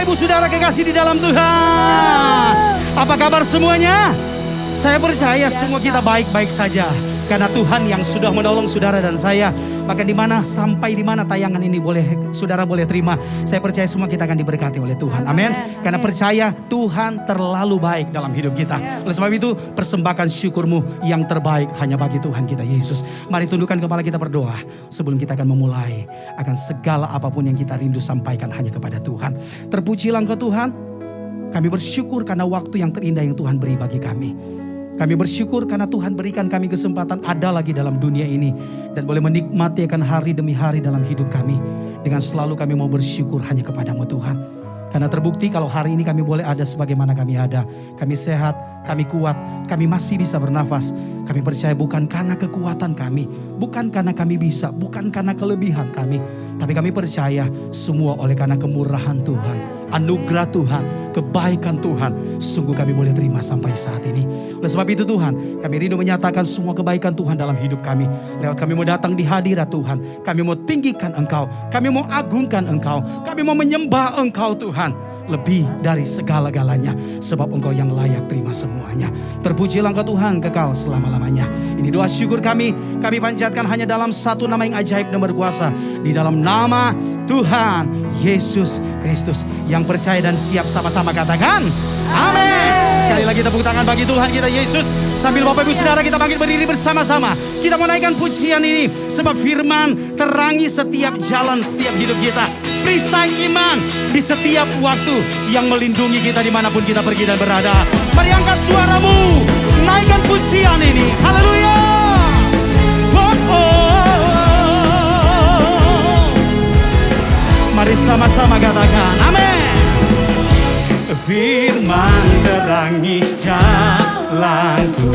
Bapak Ibu Saudara kekasih di dalam Tuhan. Apa kabar semuanya? Saya percaya semua kita baik-baik saja. Karena Tuhan yang sudah menolong saudara dan saya. Maka sampai di mana tayangan ini saudara boleh terima. Saya percaya semua kita akan diberkati oleh Tuhan. Amin. Karena percaya Tuhan terlalu baik dalam hidup kita. Oleh sebab itu persembahkan syukurmu yang terbaik hanya bagi Tuhan kita Yesus. Mari tundukkan kepala kita berdoa. Sebelum kita akan memulai. Akan segala apapun yang kita rindu sampaikan hanya kepada Tuhan. Terpujilah Engkau Tuhan. Kami bersyukur karena waktu yang terindah yang Tuhan beri bagi kami. Kami bersyukur karena Tuhan berikan kami kesempatan ada lagi dalam dunia ini. Dan boleh menikmati akan hari demi hari dalam hidup kami. Dengan selalu kami mau bersyukur hanya kepadamu Tuhan. Karena terbukti kalau hari ini kami boleh ada sebagaimana kami ada. Kami sehat, kami kuat, kami masih bisa bernafas. Kami percaya bukan karena kekuatan kami. Bukan karena kami bisa, bukan karena kelebihan kami. Tapi kami percaya semua oleh karena kemurahan Tuhan. Anugerah Tuhan, kebaikan Tuhan. Sungguh kami boleh terima sampai saat ini. Oleh sebab itu Tuhan, kami rindu menyatakan semua kebaikan Tuhan dalam hidup kami. Lewat kami mau datang di hadirat Tuhan. Kami mau tinggikan Engkau. Kami mau agungkan Engkau. Kami mau menyembah Engkau Tuhan. Lebih dari segala-galanya. Sebab Engkau yang layak terima semuanya. Terpujilah Engkau Tuhan kekal selama-lamanya. Ini doa syukur kami. Kami panjatkan hanya dalam satu nama yang ajaib dan berkuasa. Di dalam nama Tuhan Yesus Kristus. Yang percaya dan siap sama-sama katakan amin. Sekali lagi tepuk tangan bagi Tuhan kita Yesus. Sambil Bapak Ibu Saudara kita bangkit berdiri bersama-sama. Kita mau naikkan pujian ini. Sebab firman terangi setiap jalan, setiap hidup kita. Perisai iman di setiap waktu yang melindungi kita dimanapun kita pergi dan berada. Mari angkat suaramu. Naikkan pujian ini. Haleluya. Mari sama-sama katakan amin. Firman terangi jalanku.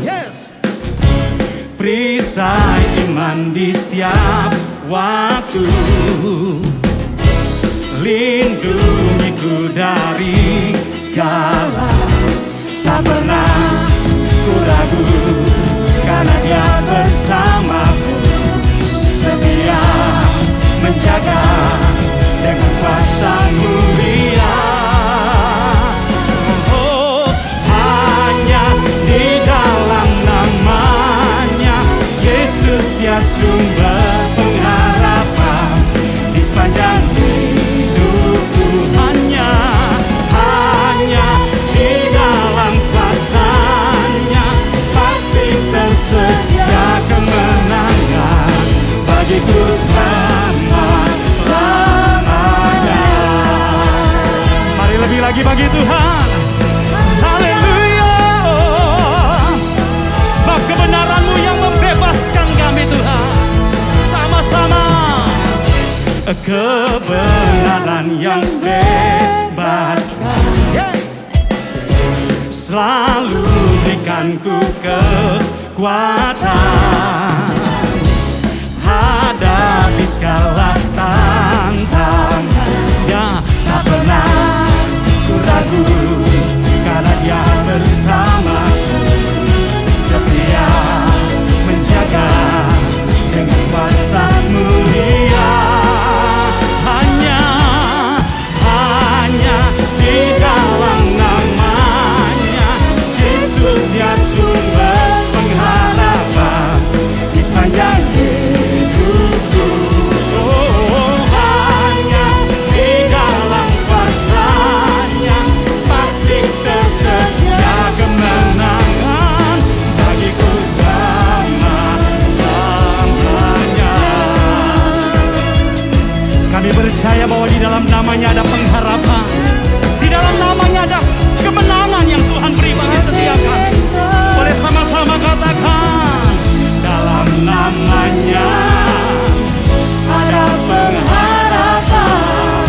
Yes. Perisai iman di setiap waktu. Lindungiku dari segala. Tak pernah ku ragu karena Dia bersamaku. Setia menjaga dengan kuasa mulia. Oh, hanya di dalam namanya Yesus Dia sumber pengharapan di sepanjang hidupku. Hanya di dalam kuasa-Nya pasti tersedia kemenangan bagiku selama-lamanya. Mari lebih lagi bagi Tuhan. Haleluya. Sebab kebenaran-Mu yang membebaskan kami Tuhan. Sama-sama. Kebenaran yang bebaskan. Selalu berikanku kekuatan. Hadapi segala tantangan. Ya, tak pernah ku ragu karena Dia bersamaku. Setia menjaga dengan kuasa mulia. Hanya di dalam namanya Yesus Dia sumber pengharapan di sepanjang hidupku. Oh, hanya di dalam kuasa-Nya pasti tersedia kemenangan bagiku selama-lamanya. Kami percaya bahwa di dalam namanya ada pengharapan. Di dalam namanya ada kemenangan yang Tuhan beri bagi setiap kami. Boleh sama-sama katakan. Dalam namanya ada pengharapan.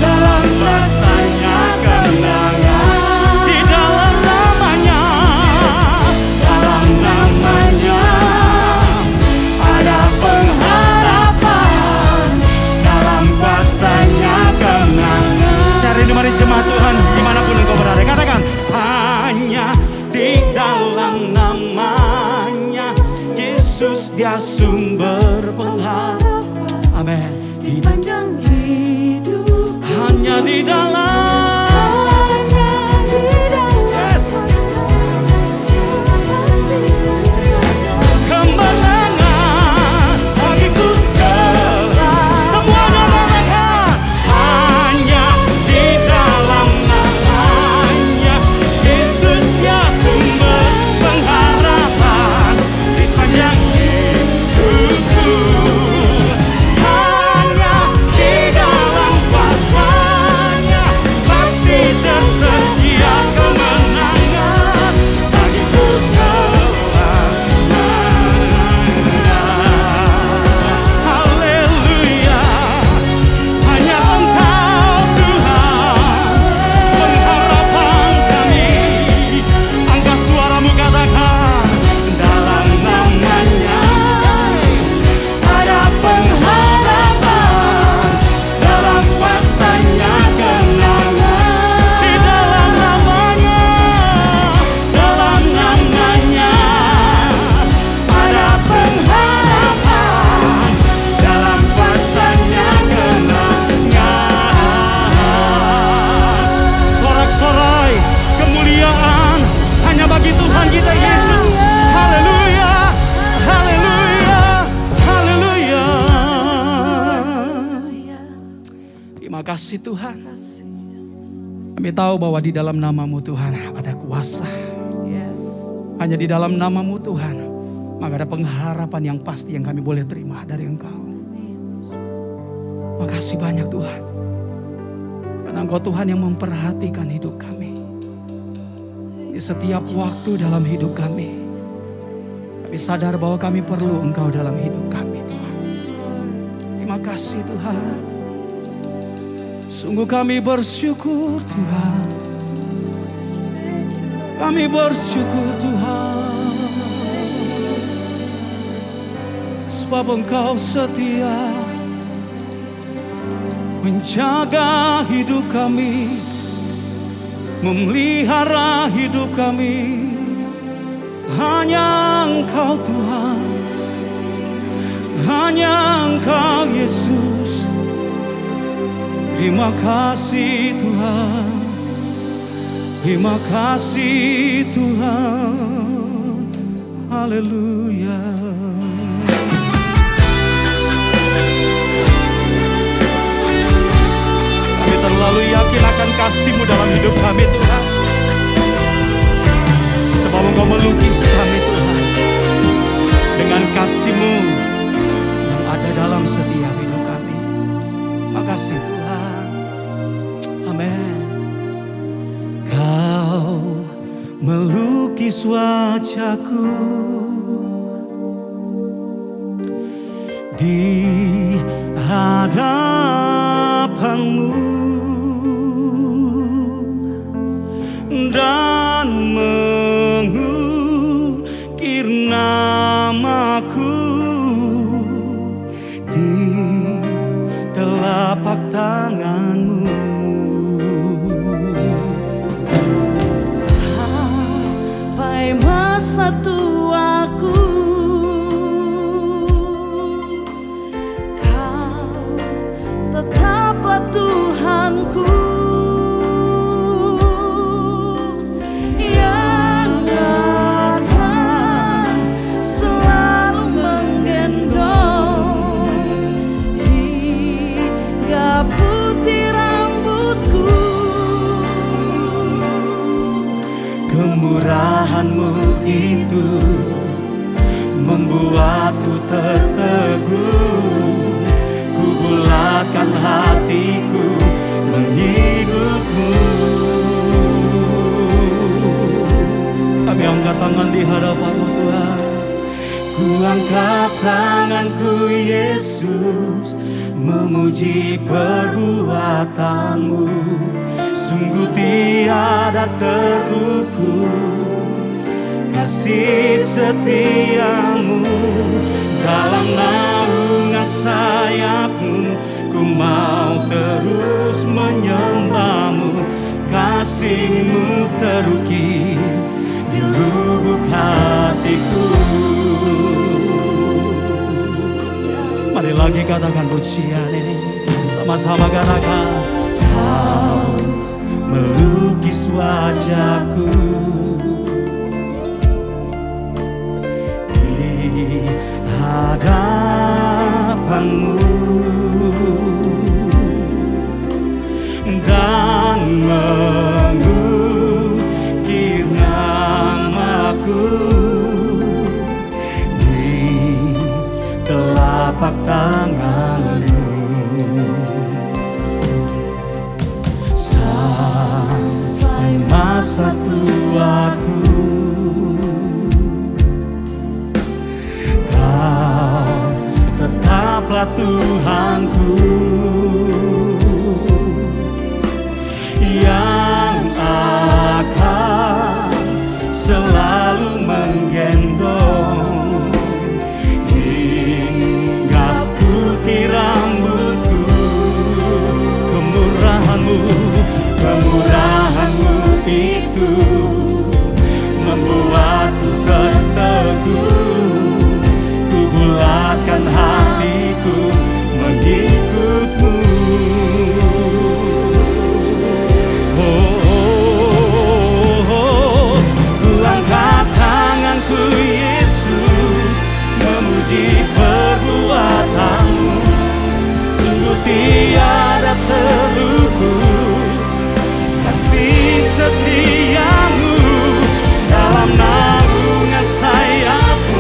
Dalam kuasa-Nya kemenangan. Di dalam namanya ada pengharapan. Dalam kuasa-Nya kemenangan. Saya rindu mari jemaat Tuhan dimanapun engkau berada. Katakan hanya di dalam namanya Yesus Dia sumber pengharapan. Amin. Di sepanjang hidup. Hanya di dalam kemenangan bagiku semuanya ratakan hanya di dalam namanya Yesus, dia sumber pengharapan di sepanjang hidupku. Hanya di dalam kuasa-Nya pasti tersedia kemenangan bagiku selamanya. Haleluya, hanya Engkau Tuhan pengharapan kami. Angkat suaramu, katakan dalam namanya ada pengharapan, dalam kuasa-Nya kemenangan. Di dalam namanya, dalam namanya ada pengharapan, dalam kuasa-Nya kemenangan. Sorak-sorai kemuliaan hanya bagi Tuhan kita Yesus. Haleluya, haleluya, haleluya. Terima kasih Tuhan. Kami tahu bahwa di dalam nama-Mu Tuhan ada kuasa. Hanya di dalam nama-Mu Tuhan maka ada pengharapan yang pasti yang kami boleh terima dari Engkau. Makasih banyak Tuhan, karena Engkau Tuhan yang memperhatikan hidup kami. Di setiap waktu dalam hidup kami, kami sadar bahwa kami perlu Engkau dalam hidup kami Tuhan. Terima kasih Tuhan. Sungguh kami bersyukur Tuhan. Kami bersyukur Tuhan, sebab Engkau setia menjaga hidup kami, memelihara hidup kami. Hanya Engkau Tuhan, hanya Engkau Yesus. Terima kasih Tuhan, terima kasih Tuhan. Haleluya. Kami terlalu yakin akan kasih-Mu dalam hidup kami Tuhan, sebab Engkau melukis kami Tuhan dengan kasih-Mu yang ada dalam setiap hidup kami. Makasih Tuhan. Amin. Kau melukis wajahku di hadapan-Mu dan mengukir namaku di telapak tangan-Mu. Sampai masa tuaku, Kau tetaplah Tuhanku, yang akan selalu menggendong hingga putih rambutku. Kemurahan-Mu itu membuatku terteguh. Ku bulatkan hatiku mengikut-Mu. Kami angkat tangan di hadapan-Mu Tuhan. Ku angkat tanganku Yesus, memuji perbuatan-Mu. Sungguh tiada terukur kasih setia-Mu. Dalam naungan sayap-Mu ku mau terus menyembah-Mu. Kasih-Mu terukir di lubuk hatiku. Mari lagi katakan pujian ini, sama-sama katakan Kau melukis wajahku di hadapanmu dan mengukir namaku di telapak tanganmu. Sampai masa tuaku, Kau tetaplah Tuhanku, yang akan selalu menggendong hingga putih rambutku. Kemurahanmu itu membuatku terteguh. Ku bulatkan hatiku mengikutmu. Ku angkat tanganku Yesus, memuji perbuatanmu. Sungguh tiada terukur kasih setiamu, dalam naungan sayapmu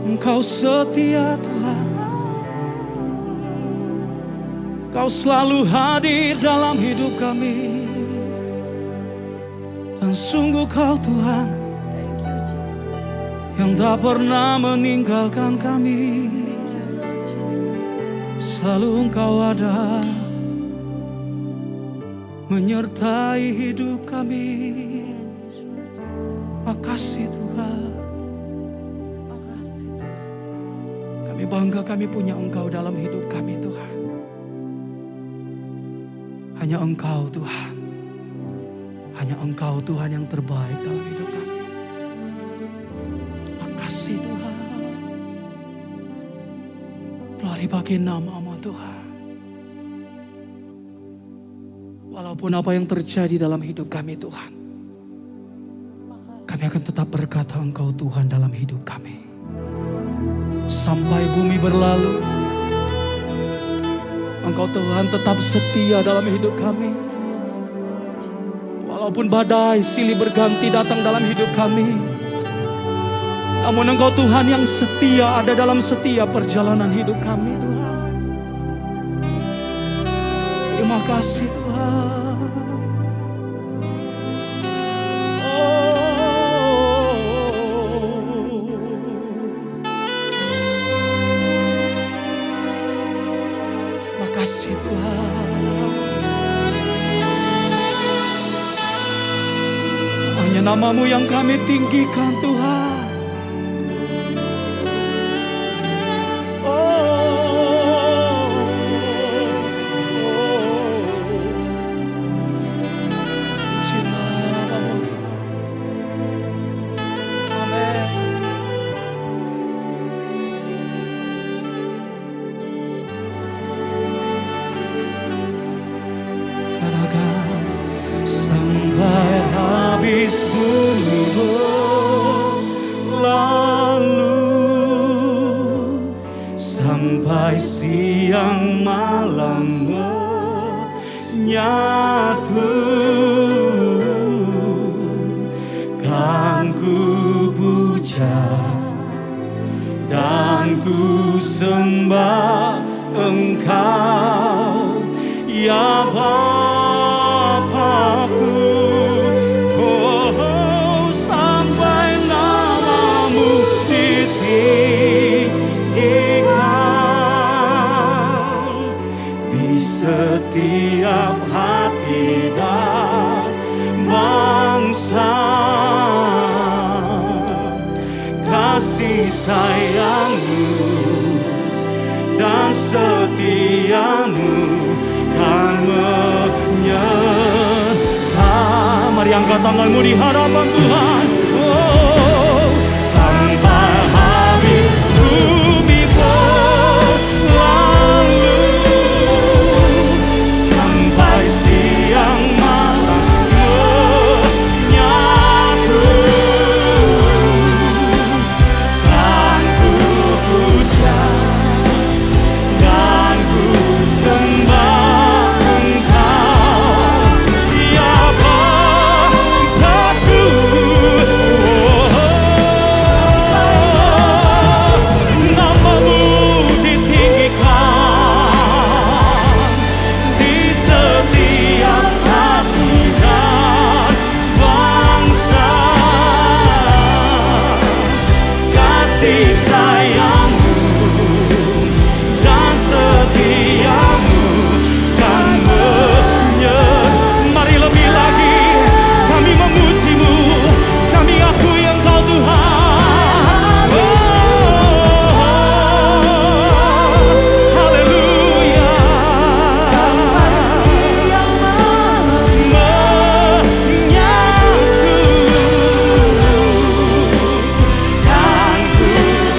Engkau setia Tuhan, Kau selalu hadir dalam hidup kami. Dan sungguh Kau Tuhan yang tak pernah meninggalkan kami. Selalu Engkau ada menyertai hidup kami. Makasih Tuhan. Kami bangga kami punya Engkau dalam hidup kami Tuhan. Hanya Engkau Tuhan. Hanya Engkau Tuhan yang terbaik dalam hidup kami. Makasih Tuhan. Glory bagi nama-Mu Tuhan. Walaupun apa yang terjadi dalam hidup kami Tuhan, kami akan tetap berkata Engkau Tuhan dalam hidup kami. Sampai bumi berlalu, Engkau Tuhan tetap setia dalam hidup kami. Walaupun badai silih berganti datang dalam hidup kami, namun Engkau Tuhan yang setia ada dalam setiap perjalanan hidup kami Tuhan. Terima kasih Tuhan. Terima kasih Tuhan. Hanya nama-Mu yang kami tinggikan Tuhan. Sampai habis bumi berlalu, sampai siang malam menyatu, kan ku puja dan ku sembah Engkau ya Bapa-Ku. Oh, sampai nama-Mu ditinggikan di setiap hati dan bangsa. Kasih sayang-Mu dan setia-Mu kan menyertai. Mari angkat tanganmu di hadapan Tuhan. Oh, sampai habis bumi berlalu, sampai siang malam menyatu, kan ku puja dan ku sembah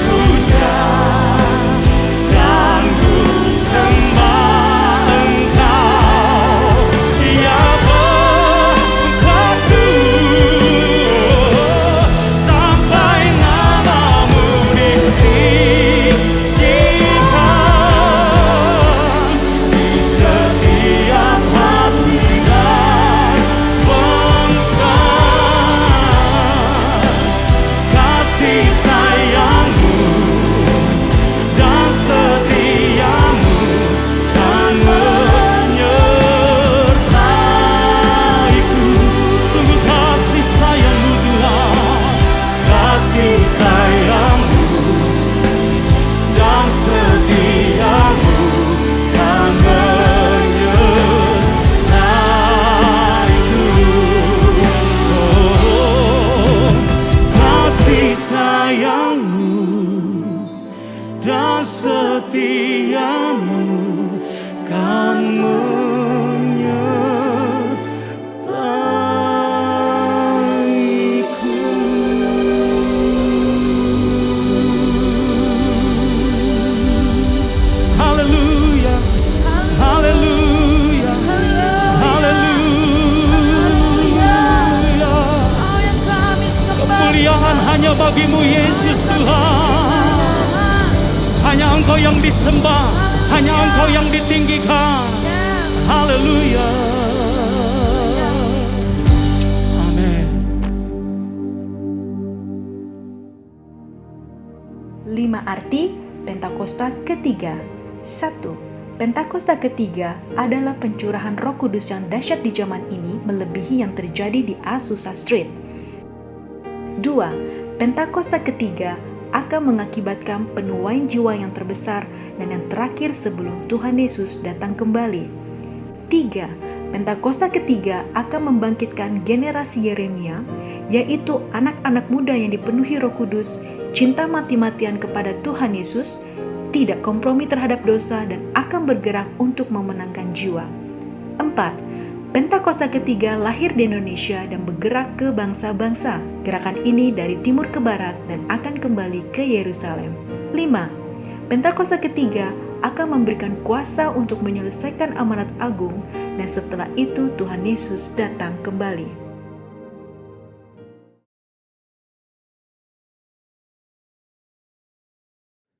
ku Hanya bagimu Yesus Tuhan. Hanya Engkau yang disembah, hanya Engkau yang ditinggikan. Haleluya. Amin. 5 arti Pentakosta ketiga. 1. Pentakosta ketiga adalah pencurahan Roh Kudus yang dahsyat di zaman ini melebihi yang terjadi di Azusa Street. 2. Pentakosta ketiga akan mengakibatkan penuaian jiwa yang terbesar dan yang terakhir sebelum Tuhan Yesus datang kembali. 3. Pentakosta ketiga akan membangkitkan generasi Yeremia, yaitu anak-anak muda yang dipenuhi Roh Kudus, cinta mati-matian kepada Tuhan Yesus, tidak kompromi terhadap dosa dan akan bergerak untuk memenangkan jiwa. 4. Pentakosta ketiga lahir di Indonesia dan bergerak ke bangsa-bangsa. Gerakan ini dari timur ke barat dan akan kembali ke Yerusalem. 5. Pentakosta ketiga akan memberikan kuasa untuk menyelesaikan amanat agung dan setelah itu Tuhan Yesus datang kembali.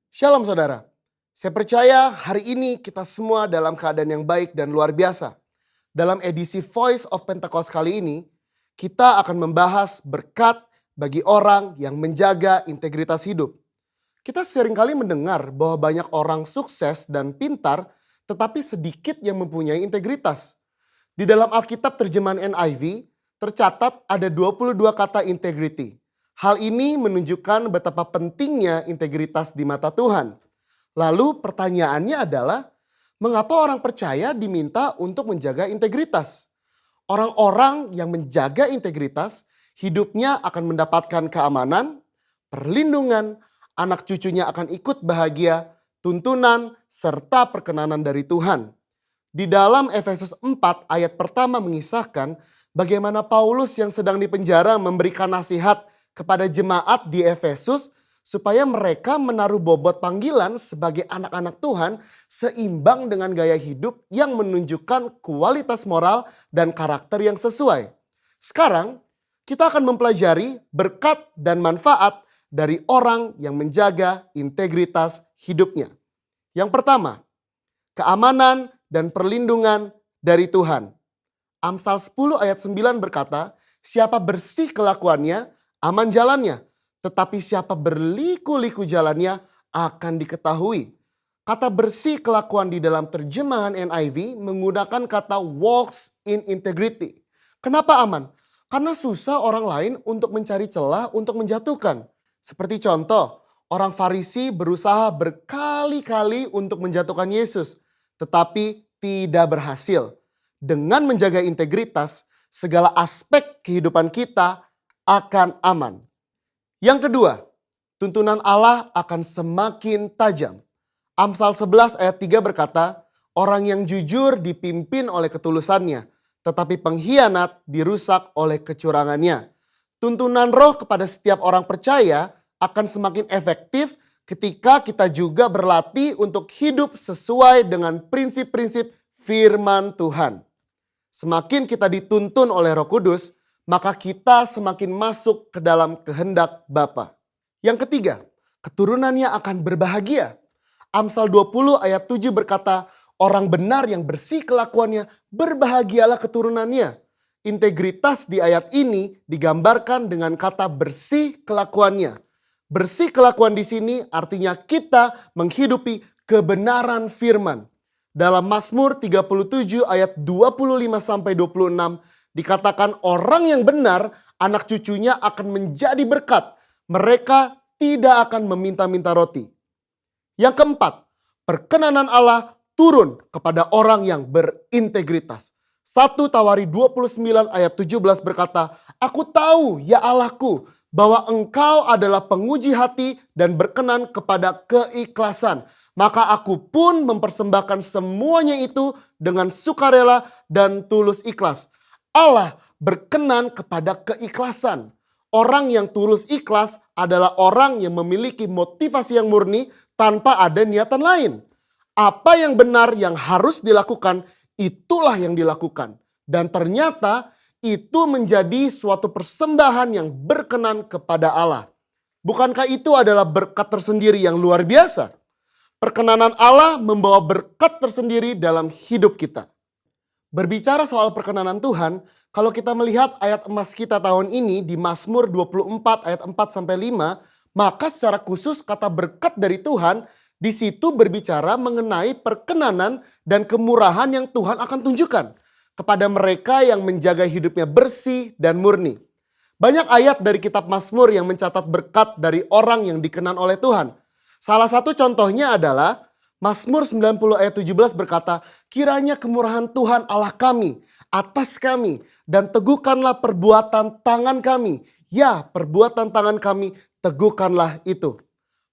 Shalom saudara, saya percaya hari ini kita semua dalam keadaan yang baik dan luar biasa. Dalam edisi Voice of Pentecost kali ini, kita akan membahas berkat bagi orang yang menjaga integritas hidup. Kita seringkali mendengar bahwa banyak orang sukses dan pintar, tetapi sedikit yang mempunyai integritas. Di dalam Alkitab terjemahan NIV, tercatat ada 22 kata integrity. Hal ini menunjukkan betapa pentingnya integritas di mata Tuhan. Lalu pertanyaannya adalah, mengapa orang percaya diminta untuk menjaga integritas? Orang-orang yang menjaga integritas, hidupnya akan mendapatkan keamanan, perlindungan, anak cucunya akan ikut bahagia, tuntunan, serta perkenanan dari Tuhan. Di dalam Efesus 4 ayat pertama mengisahkan bagaimana Paulus yang sedang dipenjara memberikan nasihat kepada jemaat di Efesus supaya mereka menaruh bobot panggilan sebagai anak-anak Tuhan seimbang dengan gaya hidup yang menunjukkan kualitas moral dan karakter yang sesuai. Sekarang kita akan mempelajari berkat dan manfaat dari orang yang menjaga integritas hidupnya. Yang pertama, keamanan dan perlindungan dari Tuhan. Amsal 10 ayat 9 berkata, siapa bersih kelakuannya, aman jalannya, tetapi siapa berliku-liku jalannya akan diketahui. Kata bersih kelakuan di dalam terjemahan NIV menggunakan kata walks in integrity. Kenapa aman? Karena susah orang lain untuk mencari celah untuk menjatuhkan. Seperti contoh, orang Farisi berusaha berkali-kali untuk menjatuhkan Yesus, tetapi tidak berhasil. Dengan menjaga integritas, segala aspek kehidupan kita akan aman. Yang kedua, tuntunan Allah akan semakin tajam. Amsal 11 ayat 3 berkata, orang yang jujur dipimpin oleh ketulusannya, tetapi pengkhianat dirusak oleh kecurangannya. Tuntunan Roh kepada setiap orang percaya akan semakin efektif ketika kita juga berlatih untuk hidup sesuai dengan prinsip-prinsip firman Tuhan. Semakin kita dituntun oleh Roh Kudus, maka kita semakin masuk ke dalam kehendak Bapa. Yang ketiga, keturunannya akan berbahagia. Amsal 20 ayat 7 berkata, orang benar yang bersih kelakuannya, berbahagialah keturunannya. Integritas di ayat ini digambarkan dengan kata bersih kelakuannya. Bersih kelakuan di sini artinya kita menghidupi kebenaran firman. Dalam Mazmur 37 ayat 25-26 dikatakan orang yang benar, anak cucunya akan menjadi berkat. Mereka tidak akan meminta-minta roti. Yang keempat, perkenanan Allah turun kepada orang yang berintegritas. 1 Tawari 29 ayat 17 berkata, aku tahu ya Allahku bahwa engkau adalah penguji hati dan berkenan kepada keikhlasan. Maka aku pun mempersembahkan semuanya itu dengan sukarela dan tulus ikhlas. Allah berkenan kepada keikhlasan. Orang yang tulus ikhlas adalah orang yang memiliki motivasi yang murni tanpa ada niatan lain. Apa yang benar yang harus dilakukan, itulah yang dilakukan. Dan ternyata itu menjadi suatu persembahan yang berkenan kepada Allah. Bukankah itu adalah berkat tersendiri yang luar biasa? Perkenanan Allah membawa berkat tersendiri dalam hidup kita. Berbicara soal perkenanan Tuhan, kalau kita melihat ayat emas kita tahun ini di Mazmur 24 ayat 4 sampai 5, maka secara khusus kata berkat dari Tuhan di situ berbicara mengenai perkenanan dan kemurahan yang Tuhan akan tunjukkan kepada mereka yang menjaga hidupnya bersih dan murni. Banyak ayat dari kitab Mazmur yang mencatat berkat dari orang yang dikenan oleh Tuhan. Salah satu contohnya adalah Mazmur 90 ayat 17 berkata, kiranya kemurahan Tuhan Allah kami atas kami dan teguhkanlah perbuatan tangan kami. Ya, perbuatan tangan kami teguhkanlah itu.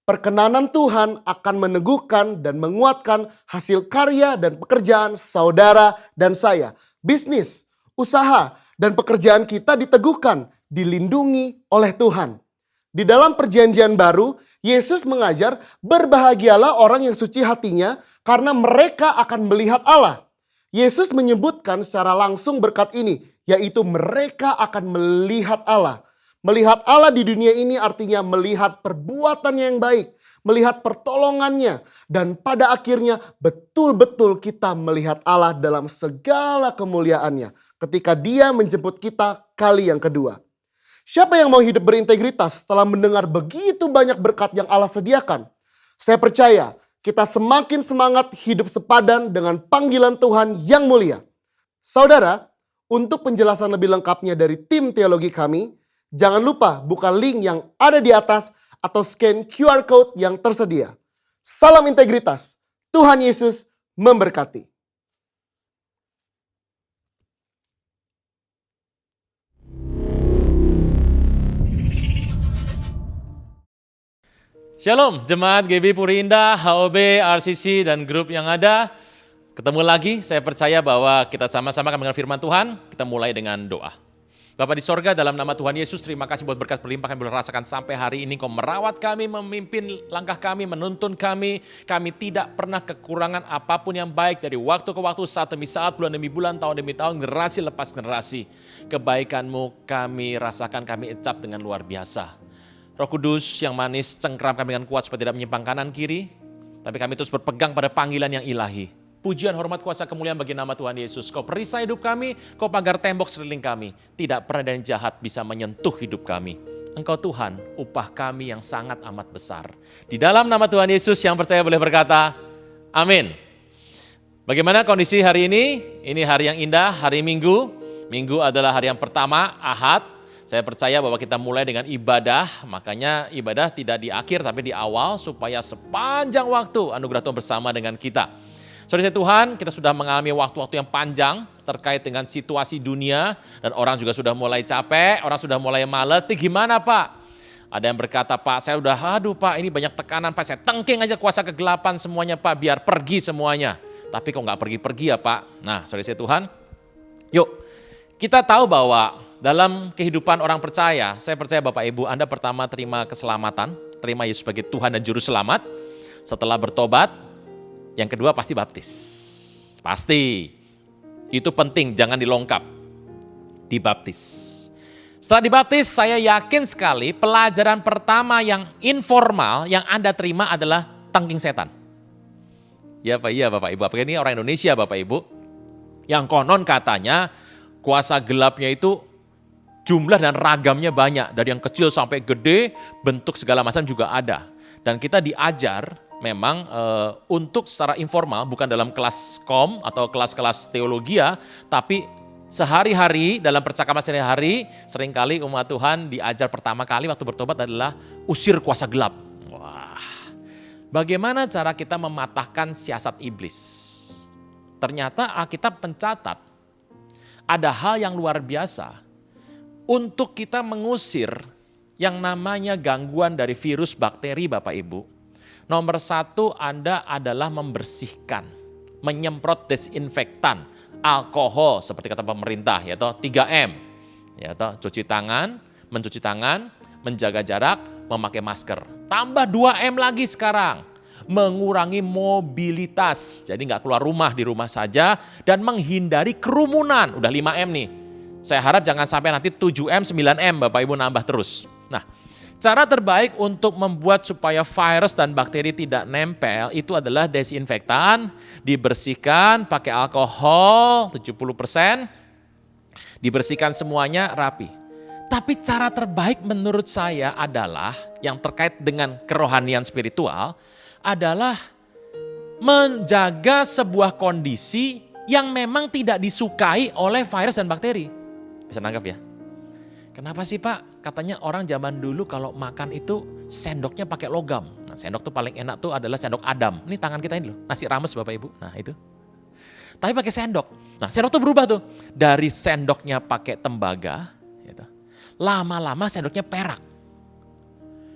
Perkenanan Tuhan akan meneguhkan dan menguatkan hasil karya dan pekerjaan saudara dan saya. Bisnis, usaha, dan pekerjaan kita diteguhkan, dilindungi oleh Tuhan. Di dalam perjanjian baru, Yesus mengajar berbahagialah orang yang suci hatinya karena mereka akan melihat Allah. Yesus menyebutkan secara langsung berkat ini, yaitu mereka akan melihat Allah. Melihat Allah di dunia ini artinya melihat perbuatannya yang baik, melihat pertolongannya, dan pada akhirnya betul-betul kita melihat Allah dalam segala kemuliaannya ketika Dia menjemput kita kali yang kedua. Siapa yang mau hidup berintegritas setelah mendengar begitu banyak berkat yang Allah sediakan? Saya percaya kita semakin semangat hidup sepadan dengan panggilan Tuhan yang mulia. Saudara, untuk penjelasan lebih lengkapnya dari tim teologi kami, jangan lupa buka link yang ada di atas atau scan QR Code yang tersedia. Salam integritas, Tuhan Yesus memberkati. Shalom, Jemaat GB Puri Indah, HOB, RCC, dan grup yang ada. Ketemu lagi, saya percaya bahwa kita sama-sama akan mendengar firman Tuhan. Kita mulai dengan doa. Bapa di sorga, dalam nama Tuhan Yesus, terima kasih buat berkat berlimpah yang boleh rasakan sampai hari ini. Kau merawat kami, memimpin langkah kami, menuntun kami. Kami tidak pernah kekurangan apapun yang baik dari waktu ke waktu, saat demi saat, bulan demi bulan, tahun demi tahun, generasi lepas generasi. Kebaikan-Mu kami rasakan, kami ecap dengan luar biasa. Roh Kudus yang manis cengkram kami dengan kuat supaya tidak menyimpang kanan kiri. Tapi kami terus berpegang pada panggilan yang ilahi. Pujian, hormat, kuasa, kemuliaan bagi nama Tuhan Yesus. Kau perisai hidup kami, Kau pagar tembok sekeliling kami. Tidak pernah ada yang jahat bisa menyentuh hidup kami. Engkau Tuhan, upah kami yang sangat amat besar. Di dalam nama Tuhan Yesus yang percaya boleh berkata, amin. Bagaimana kondisi hari ini? Ini hari yang indah, hari Minggu. Minggu adalah hari yang pertama, Ahad. Saya percaya bahwa kita mulai dengan ibadah, makanya ibadah tidak di akhir tapi di awal supaya sepanjang waktu anugerah Tuhan bersama dengan kita. Saudara Tuhan, kita sudah mengalami waktu-waktu yang panjang terkait dengan situasi dunia dan orang juga sudah mulai capek, orang sudah mulai malas. Ini gimana Pak? Ada yang berkata, Pak saya udah aduh Pak ini banyak tekanan Pak, saya tengking aja kuasa kegelapan semuanya Pak biar pergi semuanya. Tapi kok nggak pergi-pergi ya Pak? Nah saudara Tuhan, yuk kita tahu bahwa dalam kehidupan orang percaya, saya percaya Bapak Ibu, Anda pertama terima keselamatan, terima Yesus sebagai Tuhan dan Juru Selamat. Setelah bertobat, yang kedua pasti baptis. Pasti. Itu penting, jangan dilongkap. Dibaptis. Setelah dibaptis, saya yakin sekali pelajaran pertama yang informal yang Anda terima adalah tangking setan. Ya Pak, iya Bapak Ibu, apakah ini orang Indonesia Bapak Ibu? Yang konon katanya kuasa gelapnya itu jumlah dan ragamnya banyak, dari yang kecil sampai gede, bentuk segala macam juga ada. Dan kita diajar memang untuk secara informal, bukan dalam kelas kom atau kelas-kelas teologia, tapi sehari-hari dalam percakapan sehari-hari, seringkali umat Tuhan diajar pertama kali waktu bertobat adalah usir kuasa gelap. Wah, bagaimana cara kita mematahkan siasat iblis? Ternyata Alkitab mencatat ada hal yang luar biasa untuk kita mengusir yang namanya gangguan dari virus bakteri Bapak Ibu. Nomor satu Anda adalah membersihkan, menyemprot desinfektan, alkohol seperti kata pemerintah, yaitu 3M. Yaitu cuci tangan, menjaga jarak, memakai masker. Tambah 2M lagi sekarang, mengurangi mobilitas. Jadi nggak keluar rumah, di rumah saja, dan menghindari kerumunan. Udah 5M nih. Saya harap jangan sampai nanti 7M, 9M Bapak Ibu nambah terus. Nah, Cara terbaik untuk membuat supaya virus dan bakteri tidak nempel itu adalah desinfektan, dibersihkan pakai alkohol 70%, dibersihkan semuanya rapi. Tapi cara terbaik menurut saya adalah yang terkait dengan kerohanian spiritual adalah menjaga sebuah kondisi yang memang tidak disukai oleh virus dan bakteri. Bisa nangkap ya? Kenapa sih Pak? Katanya orang zaman dulu kalau makan itu sendoknya pakai logam. Nah, sendok tuh paling enak tuh adalah sendok Adam. Ini tangan kita ini loh, nasi rames Bapak Ibu. Nah itu. Tapi pakai sendok. Nah sendok tuh berubah tuh. Dari sendoknya pakai tembaga, gitu. Lama-lama sendoknya perak.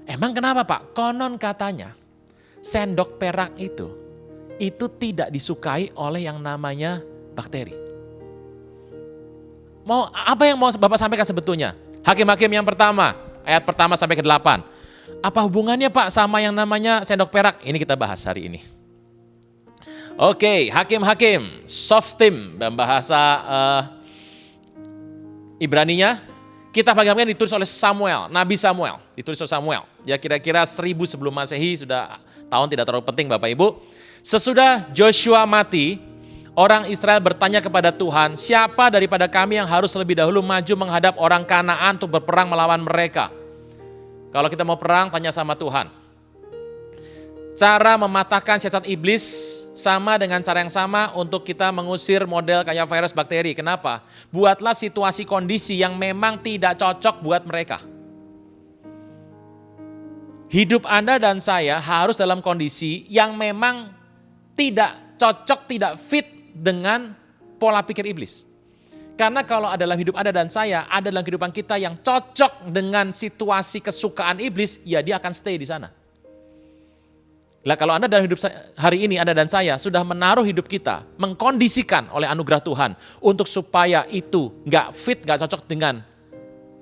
Emang kenapa Pak? Konon katanya sendok perak itu tidak disukai oleh yang namanya bakteri. Apa yang mau Bapak sampaikan sebetulnya? Hakim-Hakim yang pertama, ayat pertama sampai ke-8. Apa hubungannya Pak sama yang namanya sendok perak? Ini kita bahas hari ini. Oke, Hakim-Hakim, Softim dalam bahasa Ibraninya. Kita bagian ditulis oleh Samuel, Nabi Samuel, ditulis oleh Samuel. Ya kira-kira 1000 sebelum Masehi, sudah tahun tidak terlalu penting Bapak Ibu. Sesudah Joshua mati, orang Israel bertanya kepada Tuhan, siapa daripada kami yang harus lebih dahulu maju menghadap orang Kanaan untuk berperang melawan mereka? Kalau kita mau perang, tanya sama Tuhan. Cara mematahkan siasat iblis sama dengan cara yang sama untuk kita mengusir model kayak virus bakteri. Kenapa? Buatlah situasi kondisi yang memang tidak cocok buat mereka. Hidup Anda dan saya harus dalam kondisi yang memang tidak cocok, tidak fit dengan pola pikir iblis. Karena kalau adalah hidup Anda dan saya, ada dalam kehidupan kita yang cocok dengan situasi kesukaan iblis, ya dia akan stay di sana. Lah kalau Anda dalam hidup hari ini, Anda dan saya sudah menaruh hidup kita, mengkondisikan oleh anugerah Tuhan untuk supaya itu nggak fit, nggak cocok dengan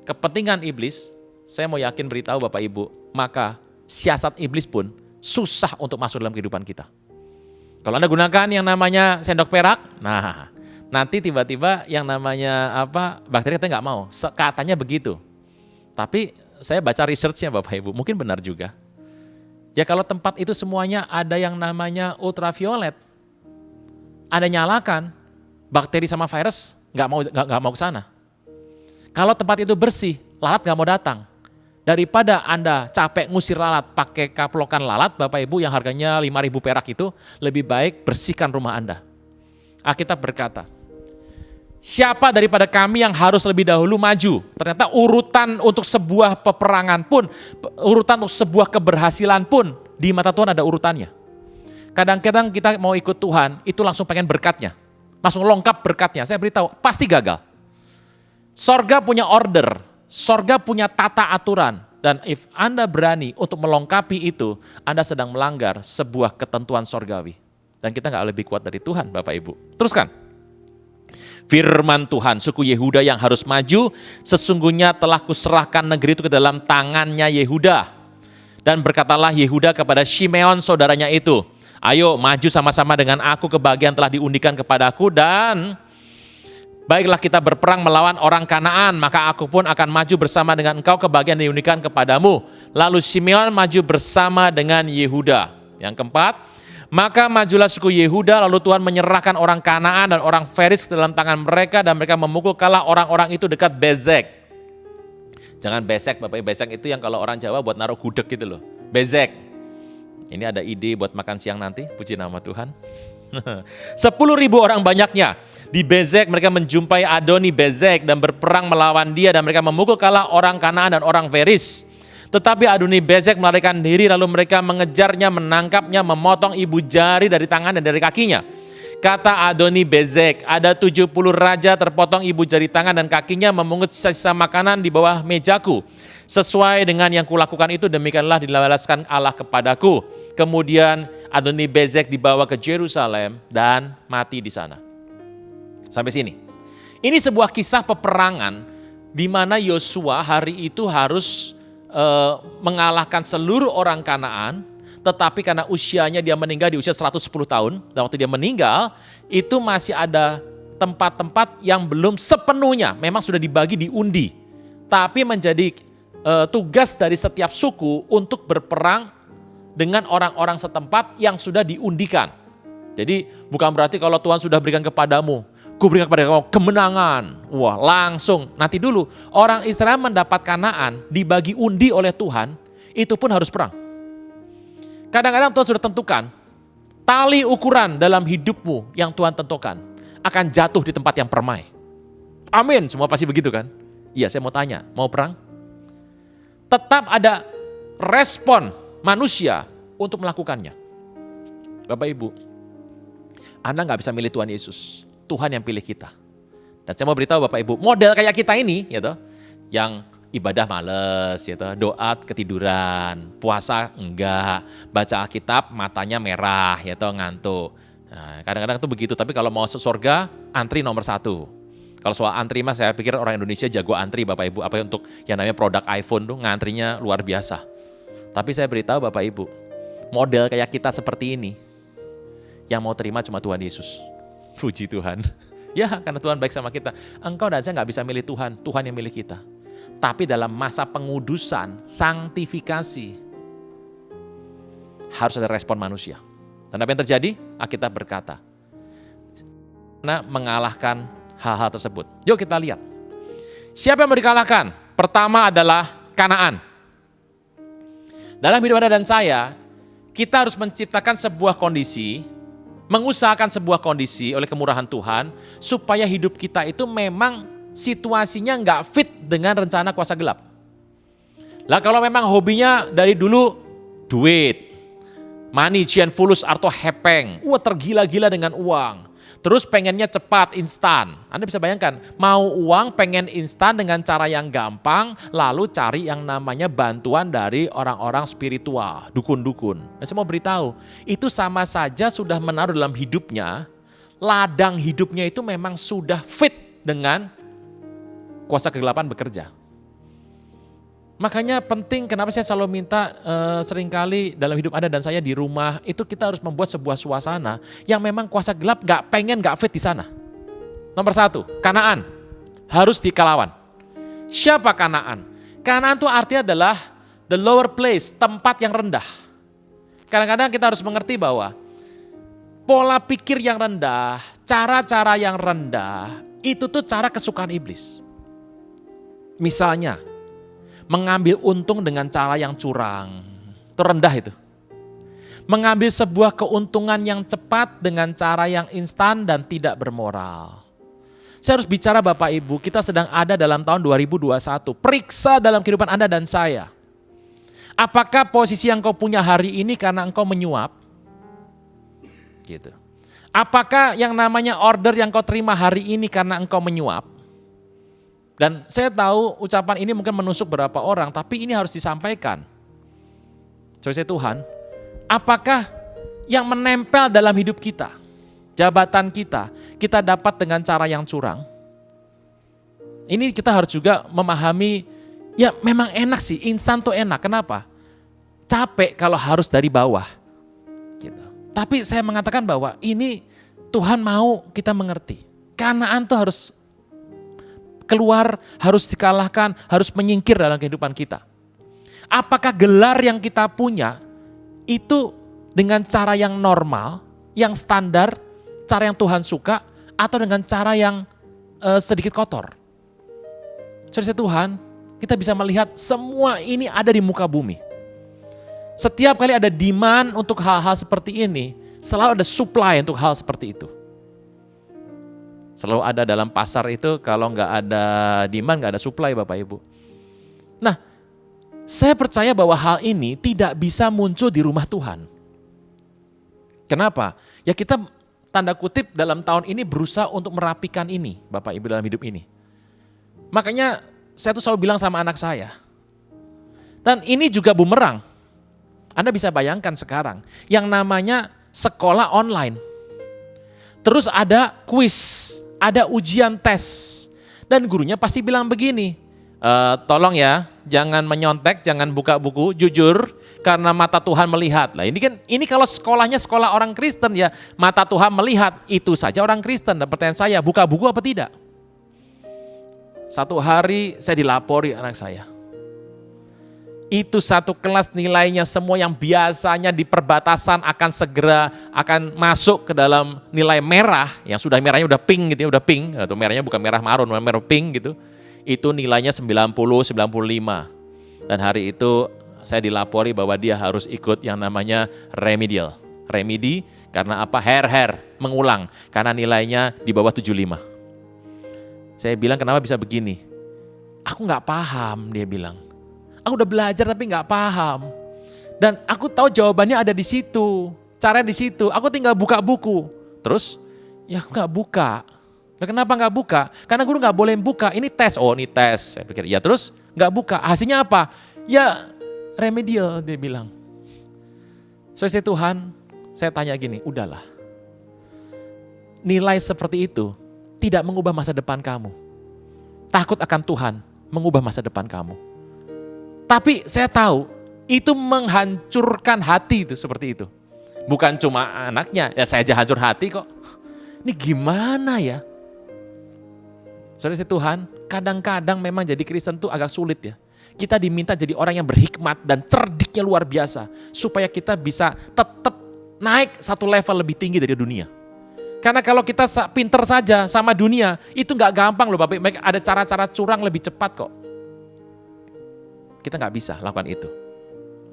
kepentingan iblis, saya mau yakin beritahu Bapak Ibu, maka siasat iblis pun susah untuk masuk dalam kehidupan kita. Kalau Anda gunakan yang namanya sendok perak, nah nanti tiba-tiba yang namanya bakteri kita nggak mau, katanya begitu. Tapi saya baca research-nya Bapak Ibu, mungkin benar juga. Ya kalau tempat itu semuanya ada yang namanya ultraviolet, Anda nyalakan, bakteri sama virus nggak mau ke sana. Kalau tempat itu bersih, lalat nggak mau datang. Daripada Anda capek ngusir lalat pakai kaplokan lalat, Bapak Ibu yang harganya 5.000 perak itu, lebih baik bersihkan rumah Anda. Alkitab berkata, siapa daripada kami yang harus lebih dahulu maju? Ternyata urutan untuk sebuah peperangan pun, urutan untuk sebuah keberhasilan pun, di mata Tuhan ada urutannya. Kadang-kadang kita mau ikut Tuhan, itu langsung pengen berkatnya. Langsung lengkap berkatnya. Saya beritahu, pasti gagal. Sorga punya order, sorga punya tata aturan. Dan if Anda berani untuk melengkapi itu, Anda sedang melanggar sebuah ketentuan sorgawi. Dan kita nggak lebih kuat dari Tuhan, Bapak Ibu. Teruskan. Firman Tuhan, suku Yehuda yang harus maju, sesungguhnya telah kuserahkan negeri itu ke dalam tangannya Yehuda. Dan berkatalah Yehuda kepada Shimeon saudaranya itu, ayo maju sama-sama dengan aku ke bagian telah diundikan kepadaku, dan baiklah kita berperang melawan orang Kanaan, maka aku pun akan maju bersama dengan engkau ke bagian yang diundikan kepadamu. Lalu Shimeon maju bersama dengan Yehuda. Yang keempat, maka majulah suku Yehuda, lalu Tuhan menyerahkan orang Kanaan dan orang Feris ke dalam tangan mereka, dan mereka memukul kalah orang-orang itu dekat Bezek. Jangan besek Bapak Ibu, besek itu yang kalau orang Jawa buat naruh gudeg gitu loh. Bezek. Ini ada ide buat makan siang nanti, puji nama Tuhan. 10.000 orang banyaknya. Di Bezek mereka menjumpai Adoni Bezek dan berperang melawan dia, dan mereka memukul kalah orang Kanaan dan orang Feris. Tetapi Adoni Bezek melarikan diri, lalu mereka mengejarnya, menangkapnya, memotong ibu jari dari tangan dan dari kakinya. Kata Adoni Bezek, ada 70 raja terpotong ibu jari tangan dan kakinya, memungut sisa makanan di bawah mejaku. Sesuai dengan yang kulakukan itu, demikianlah dibalaskan Allah kepadaku. Kemudian Adoni Bezek dibawa ke Yerusalem dan mati di sana. Sampai sini. Ini sebuah kisah peperangan di mana Yosua hari itu harus mengalahkan seluruh orang Kanaan, tetapi karena usianya dia meninggal di usia 110 tahun, dan waktu dia meninggal itu masih ada tempat-tempat yang belum sepenuhnya, memang sudah dibagi diundi, tapi menjadi tugas dari setiap suku untuk berperang dengan orang-orang setempat yang sudah diundikan. Jadi bukan berarti kalau Tuhan sudah berikan kepadamu, ku berikan kepada kamu kemenangan. Wah, langsung. Nanti dulu, orang Israel mendapat Kanaan, dibagi undi oleh Tuhan, itu pun harus perang. Kadang-kadang Tuhan sudah tentukan, tali ukuran dalam hidupmu yang Tuhan tentukan akan jatuh di tempat yang permai. Amin, semua pasti begitu kan? Iya, saya mau tanya, mau perang? Tetap ada respon manusia untuk melakukannya. Bapak Ibu, Anda nggak bisa milih Tuhan Yesus. Tuhan yang pilih kita. Dan saya mau beritahu Bapak Ibu, model kayak kita ini, gitu, yang ibadah males, gitu, doa ketiduran, puasa enggak, baca Alkitab matanya merah, gitu, ngantuk. Nah, kadang-kadang itu begitu, tapi kalau mau surga, antri nomor 1. Kalau soal antri mas, saya pikir orang Indonesia jago antri Bapak Ibu, apa untuk yang namanya produk iPhone tuh ngantrinya luar biasa. Tapi saya beritahu Bapak Ibu, model kayak kita seperti ini, yang mau terima cuma Tuhan Yesus. Puji Tuhan. Ya, karena Tuhan baik sama kita. Engkau dan saya nggak bisa milih Tuhan, Tuhan yang milih kita. Tapi dalam masa pengudusan, sanktifikasi, harus ada respon manusia. Dan apa yang terjadi? Alkitab berkata, karena mengalahkan hal-hal tersebut. Yuk kita lihat. Siapa yang mau dikalahkan? Pertama adalah Kanaan. Dalam hidup Anda dan saya, kita harus menciptakan sebuah kondisi, mengusahakan sebuah kondisi oleh kemurahan Tuhan, supaya hidup kita itu memang situasinya nggak fit dengan rencana kuasa gelap. Lah kalau memang hobinya dari dulu duit, money, cian fulus, atau hepeng, tergila-gila dengan uang. Terus pengennya cepat, instan. Anda bisa bayangkan, mau uang pengen instan dengan cara yang gampang, lalu cari yang namanya bantuan dari orang-orang spiritual, dukun-dukun. Nah, saya mau beritahu, itu sama saja sudah menaruh dalam hidupnya, ladang hidupnya itu memang sudah fit dengan kuasa kegelapan bekerja. Makanya penting, kenapa saya selalu minta seringkali dalam hidup Anda dan saya di rumah, itu kita harus membuat sebuah suasana yang memang kuasa gelap gak fit di sana. Nomor 1, Kanaan. Harus dikalawan. Siapa Kanaan? Kanaan itu artinya adalah the lower place, tempat yang rendah. Kadang-kadang kita harus mengerti bahwa pola pikir yang rendah, cara-cara yang rendah, itu tuh cara kesukaan iblis. Misalnya, mengambil untung dengan cara yang curang, itu rendah itu. Mengambil sebuah keuntungan yang cepat dengan cara yang instan dan tidak bermoral. Saya harus bicara Bapak Ibu, kita sedang ada dalam tahun 2021. Periksa dalam kehidupan Anda dan saya. Apakah posisi yang kau punya hari ini karena engkau menyuap? Gitu. Apakah yang namanya order yang kau terima hari ini karena engkau menyuap? Dan saya tahu ucapan ini mungkin menusuk beberapa orang, tapi ini harus disampaikan. Saudara Tuhan, apakah yang menempel dalam hidup kita, jabatan kita dapat dengan cara yang curang? Ini kita harus juga memahami, ya memang enak sih, instan tuh enak. Kenapa? Capek kalau harus dari bawah. Gitu. Tapi saya mengatakan bahwa ini Tuhan mau kita mengerti. Kanaan tuh harus keluar, harus dikalahkan, harus menyingkir dalam kehidupan kita. Apakah gelar yang kita punya itu dengan cara yang normal, yang standar, cara yang Tuhan suka, atau dengan cara yang sedikit kotor? Saudara Tuhan, kita bisa melihat semua ini ada di muka bumi. Setiap kali ada demand untuk hal-hal seperti ini, selalu ada supply untuk hal seperti itu. Selalu ada dalam pasar itu, kalau nggak ada demand, nggak ada supply Bapak Ibu. Nah, saya percaya bahwa hal ini tidak bisa muncul di rumah Tuhan. Kenapa? Ya kita tanda kutip dalam tahun ini berusaha untuk merapikan ini Bapak Ibu dalam hidup ini. Makanya saya tuh selalu bilang sama anak saya. Dan ini juga bumerang. Anda bisa bayangkan sekarang, yang namanya sekolah online. Terus ada kuis. Ada ujian tes, dan gurunya pasti bilang begini, tolong ya, jangan menyontek, jangan buka buku, jujur, karena mata Tuhan melihat. Lah ini kalau sekolahnya sekolah orang Kristen ya, mata Tuhan melihat, itu saja orang Kristen. Dan pertanyaan saya, buka buku apa tidak? Satu hari saya dilapori anak saya, Itu satu kelas nilainya semua yang biasanya di perbatasan akan masuk ke dalam nilai merah, yang sudah merahnya udah pink gitu ya, udah pink, atau merahnya bukan merah marun, merah pink gitu. Itu nilainya 90, 95. Dan hari itu saya dilapori bahwa dia harus ikut yang namanya remedial. Remedi karena apa? Mengulang. Karena nilainya di bawah 75. Saya bilang kenapa bisa begini? Aku nggak paham, dia bilang. Aku udah belajar tapi nggak paham. Dan aku tahu jawabannya ada di situ. Caranya di situ. Aku tinggal buka buku. Terus, ya aku nggak buka. Nah, kenapa nggak buka? Karena guru nggak boleh buka. Ini tes. Oh ini tes. Saya pikir, ya terus nggak buka. Hasilnya apa? Ya remedial, dia bilang. Saya Tuhan, saya tanya gini, udahlah. Nilai seperti itu tidak mengubah masa depan kamu. Takut akan Tuhan mengubah masa depan kamu. Tapi saya tahu itu menghancurkan hati itu seperti itu. Bukan cuma anaknya, ya saya aja hancur hati kok. Ini gimana ya? Saudara Tuhan, kadang-kadang memang jadi Kristen tuh agak sulit ya. Kita diminta jadi orang yang berhikmat dan cerdiknya luar biasa. Supaya kita bisa tetap naik satu level lebih tinggi dari dunia. Karena kalau kita pinter saja sama dunia, itu gak gampang loh Bapak. Ada cara-cara curang lebih cepat kok. Kita nggak bisa lakukan itu.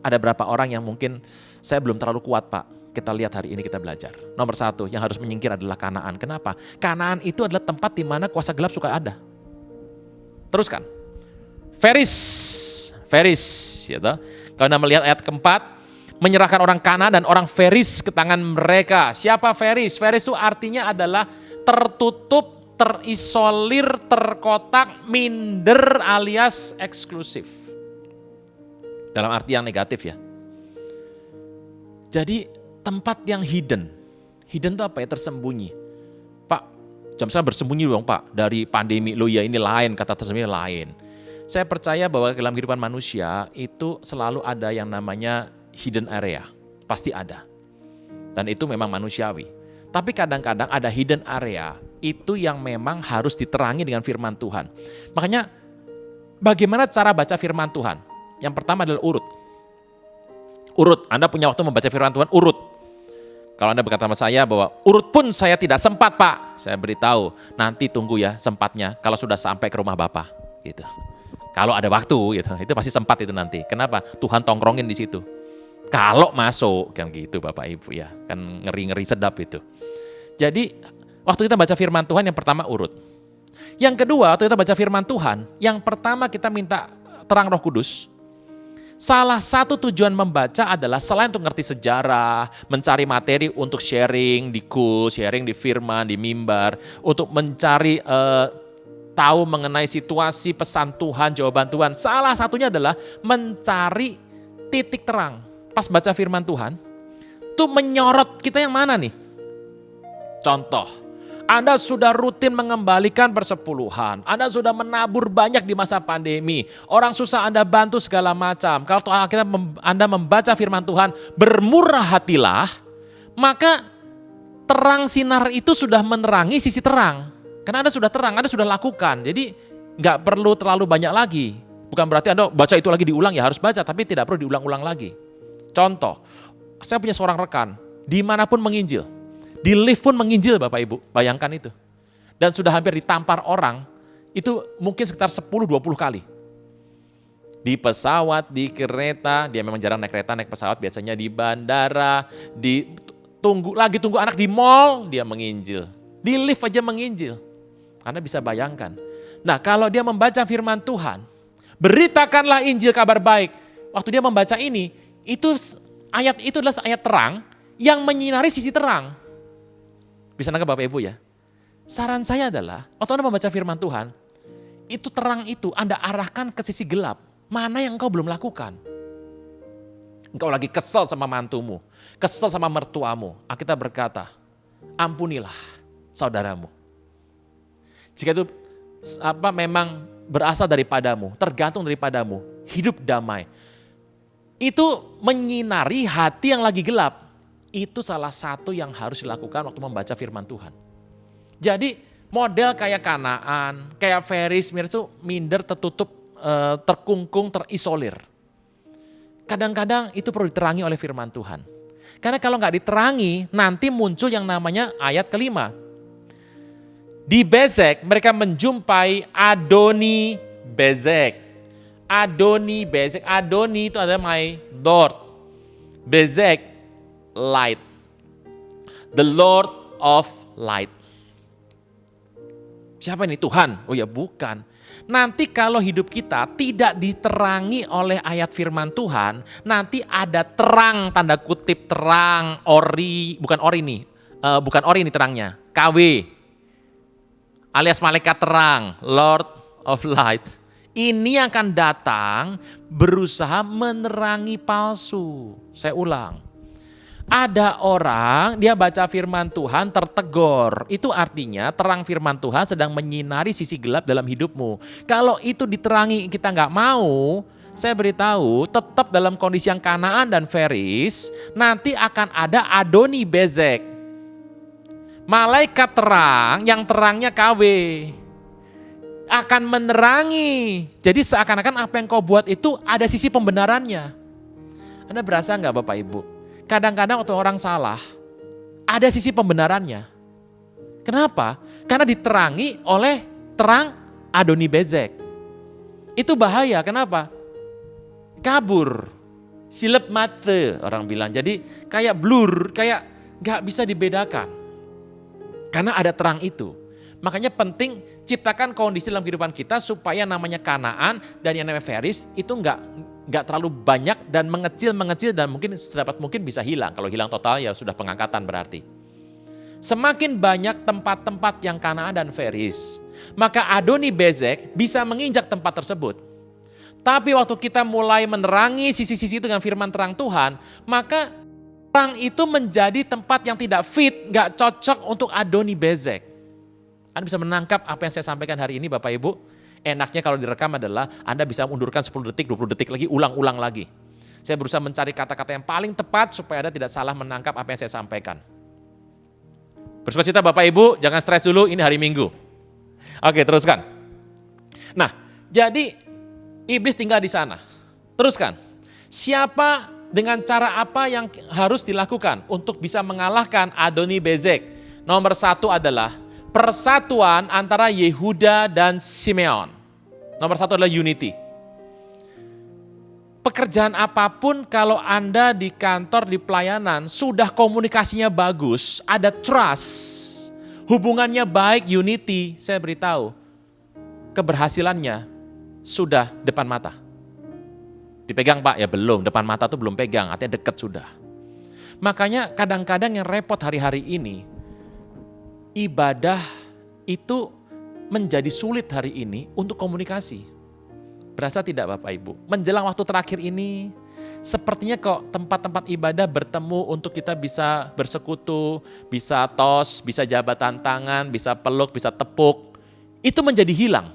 Ada berapa orang yang mungkin saya belum terlalu kuat Pak. Kita lihat hari ini kita belajar. Nomor 1 yang harus menyingkir adalah Kanaan. Kenapa? Kanaan itu adalah tempat di mana kuasa gelap suka ada. Teruskan. Feris, gitu. Kalau Anda melihat ayat keempat, menyerahkan orang Kanaan dan orang Feris ke tangan mereka. Siapa Feris? Feris itu artinya adalah tertutup, terisolir, terkotak, minder alias eksklusif. Dalam arti yang negatif ya. Jadi tempat yang hidden. Hidden itu apa ya? Tersembunyi. Pak, jam saya bersembunyi dong Pak. Dari pandemi, lo ya ini lain, kata tersembunyi lain. Saya percaya bahwa dalam kehidupan manusia itu selalu ada yang namanya hidden area. Pasti ada. Dan itu memang manusiawi. Tapi kadang-kadang ada hidden area. Itu yang memang harus diterangi dengan firman Tuhan. Makanya bagaimana cara baca firman Tuhan? Yang pertama adalah urut. Urut, Anda punya waktu membaca firman Tuhan, urut. Kalau Anda berkata sama saya bahwa urut pun saya tidak sempat Pak. Saya beritahu, nanti tunggu ya sempatnya kalau sudah sampai ke rumah Bapak. Gitu. Kalau ada waktu, gitu, itu pasti sempat itu nanti. Kenapa? Tuhan tongkrongin di situ. Kalau masuk, kan gitu Bapak Ibu ya. Kan ngeri-ngeri sedap itu. Jadi, waktu kita baca firman Tuhan yang pertama urut. Yang kedua, waktu kita baca firman Tuhan, yang pertama kita minta terang Roh Kudus. Salah satu tujuan membaca adalah selain untuk ngerti sejarah, mencari materi untuk sharing di kurs, sharing di firman, di mimbar, untuk mencari tahu mengenai situasi, pesan Tuhan, jawaban Tuhan. Salah satunya adalah mencari titik terang. Pas baca firman Tuhan, tuh menyorot kita yang mana nih? Contoh. Anda sudah rutin mengembalikan persepuluhan. Anda sudah menabur banyak di masa pandemi. Orang susah Anda bantu segala macam. Kalau Anda membaca firman Tuhan, bermurah hatilah, maka terang sinar itu sudah menerangi sisi terang. Karena Anda sudah terang, Anda sudah lakukan. Jadi nggak perlu terlalu banyak lagi. Bukan berarti Anda baca itu lagi diulang, ya harus baca, tapi tidak perlu diulang-ulang lagi. Contoh, saya punya seorang rekan, dimanapun menginjil. Di lift pun menginjil Bapak Ibu, bayangkan itu. Dan sudah hampir ditampar orang, itu mungkin sekitar 10-20 kali. Di pesawat, di kereta, dia memang jarang naik kereta, naik pesawat, biasanya di bandara, tunggu anak di mall, dia menginjil. Di lift aja menginjil. Anda bisa bayangkan. Nah kalau dia membaca firman Tuhan, beritakanlah Injil kabar baik. Waktu dia membaca ini, ayat itu adalah ayat terang yang menyinari sisi terang. Bisa nangkap Bapak Ibu ya? Saran saya adalah, waktu Anda membaca firman Tuhan, itu terang itu Anda arahkan ke sisi gelap. Mana yang engkau belum lakukan? Engkau lagi kesel sama mantumu, kesel sama mertuamu. Alkitab berkata, ampunilah saudaramu. Jika itu memang berasal daripadamu, tergantung daripadamu, hidup damai. Itu menyinari hati yang lagi gelap. Itu salah satu yang harus dilakukan waktu membaca firman Tuhan. Jadi model kayak Kanaan, kayak Feris, itu minder, tertutup, terkungkung, terisolir. Kadang-kadang itu perlu diterangi oleh firman Tuhan. Karena kalau nggak diterangi, nanti muncul yang namanya ayat kelima. Di Bezek mereka menjumpai Adoni Bezek. Adoni Bezek, Adoni itu adalah my Lord. Bezek, light. The Lord of light. Siapa ini? Tuhan? Oh ya bukan. Nanti kalau hidup kita tidak diterangi oleh ayat firman Tuhan, nanti ada terang, tanda kutip terang, ori, bukan ori nih, bukan ori ini terangnya, KW, alias malaikat terang, Lord of light. Ini akan datang berusaha menerangi palsu. Saya ulang. Ada orang, dia baca firman Tuhan tertegor. Itu artinya terang firman Tuhan sedang menyinari sisi gelap dalam hidupmu. Kalau itu diterangi kita nggak mau, saya beritahu tetap dalam kondisi yang Kanaan dan Feris, nanti akan ada Adoni Bezek. Malaikat terang yang terangnya KW. Akan menerangi. Jadi seakan-akan apa yang kau buat itu ada sisi pembenarannya. Anda berasa nggak Bapak Ibu? Kadang-kadang waktu orang salah, ada sisi pembenarannya. Kenapa? Karena diterangi oleh terang Adoni Bezek. Itu bahaya, kenapa? Kabur, silep mata orang bilang. Jadi kayak blur, kayak gak bisa dibedakan. Karena ada terang itu. Makanya penting ciptakan kondisi dalam kehidupan kita supaya namanya Kanaan dan yang namanya Feris itu nggak terlalu banyak dan mengecil dan mungkin sedapat mungkin bisa hilang. Kalau hilang total ya sudah pengangkatan berarti. Semakin banyak tempat-tempat yang Kanaan dan Feris, maka Adoni Bezek bisa menginjak tempat tersebut. Tapi waktu kita mulai menerangi sisi-sisi itu dengan firman terang Tuhan, maka terang itu menjadi tempat yang tidak fit, nggak cocok untuk Adoni Bezek. Anda bisa menangkap apa yang saya sampaikan hari ini Bapak Ibu. Enaknya kalau direkam adalah Anda bisa mundurkan 10 detik, 20 detik lagi, ulang-ulang lagi. Saya berusaha mencari kata-kata yang paling tepat supaya Anda tidak salah menangkap apa yang saya sampaikan. Bersukacita Bapak Ibu, jangan stres dulu, ini hari Minggu. Oke, teruskan. Nah, jadi iblis tinggal di sana. Teruskan. Siapa dengan cara apa yang harus dilakukan untuk bisa mengalahkan Adoni Bezek? Nomor 1 adalah persatuan antara Yehuda dan Simeon. Nomor 1 adalah unity. Pekerjaan apapun kalau Anda di kantor, di pelayanan, sudah komunikasinya bagus, ada trust, hubungannya baik, unity, saya beritahu, keberhasilannya sudah depan mata. Dipegang Pak? Ya belum, depan mata tuh belum pegang, artinya dekat sudah. Makanya kadang-kadang yang repot hari-hari ini, ibadah itu menjadi sulit hari ini untuk komunikasi. Berasa tidak Bapak Ibu? Menjelang waktu terakhir ini, sepertinya kok tempat-tempat ibadah bertemu untuk kita bisa bersekutu, bisa tos, bisa jabatan tangan, bisa peluk, bisa tepuk. Itu menjadi hilang.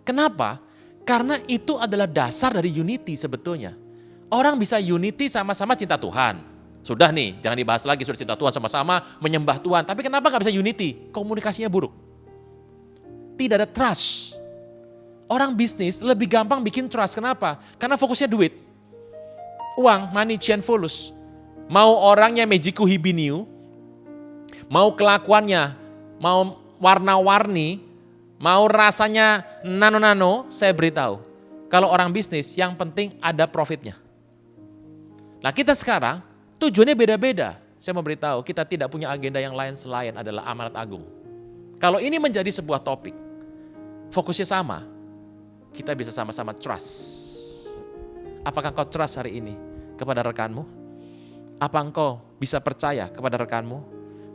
Kenapa? Karena itu adalah dasar dari unity sebetulnya. Orang bisa unity sama-sama cinta Tuhan. Sudah nih, jangan dibahas lagi, sudah cinta Tuhan sama-sama, menyembah Tuhan. Tapi kenapa gak bisa unity? Komunikasinya buruk. Tidak ada trust. Orang bisnis lebih gampang bikin trust, kenapa? Karena fokusnya duit. Uang, money, chain, fulus. Mau orangnya mejiku hibiniu, mau kelakuannya, mau warna-warni, mau rasanya nano-nano, saya beritahu. Kalau orang bisnis, yang penting ada profitnya. Nah kita sekarang, tujuannya beda-beda. Saya mau beritahu, kita tidak punya agenda yang lain selain adalah amanat agung. Kalau ini menjadi sebuah topik, fokusnya sama, kita bisa sama-sama trust. Apakah kau trust hari ini kepada rekanmu? Apa engkau bisa percaya kepada rekanmu?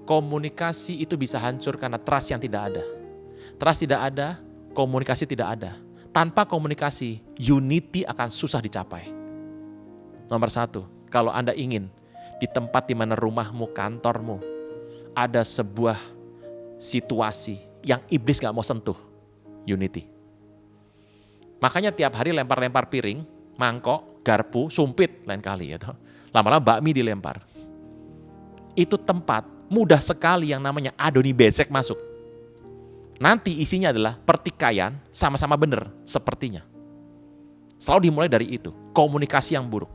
Komunikasi itu bisa hancur karena trust yang tidak ada. Trust tidak ada, komunikasi tidak ada. Tanpa komunikasi, unity akan susah dicapai. Nomor 1, kalau Anda ingin di tempat di mana rumahmu, kantormu, ada sebuah situasi yang iblis gak mau sentuh, unity. Makanya tiap hari lempar-lempar piring, mangkok, garpu, sumpit lain kali ya. Lama-lama bakmi dilempar. Itu tempat mudah sekali yang namanya Adoni Bezek masuk. Nanti isinya adalah pertikaian sama-sama benar sepertinya. Selalu dimulai dari itu, komunikasi yang buruk.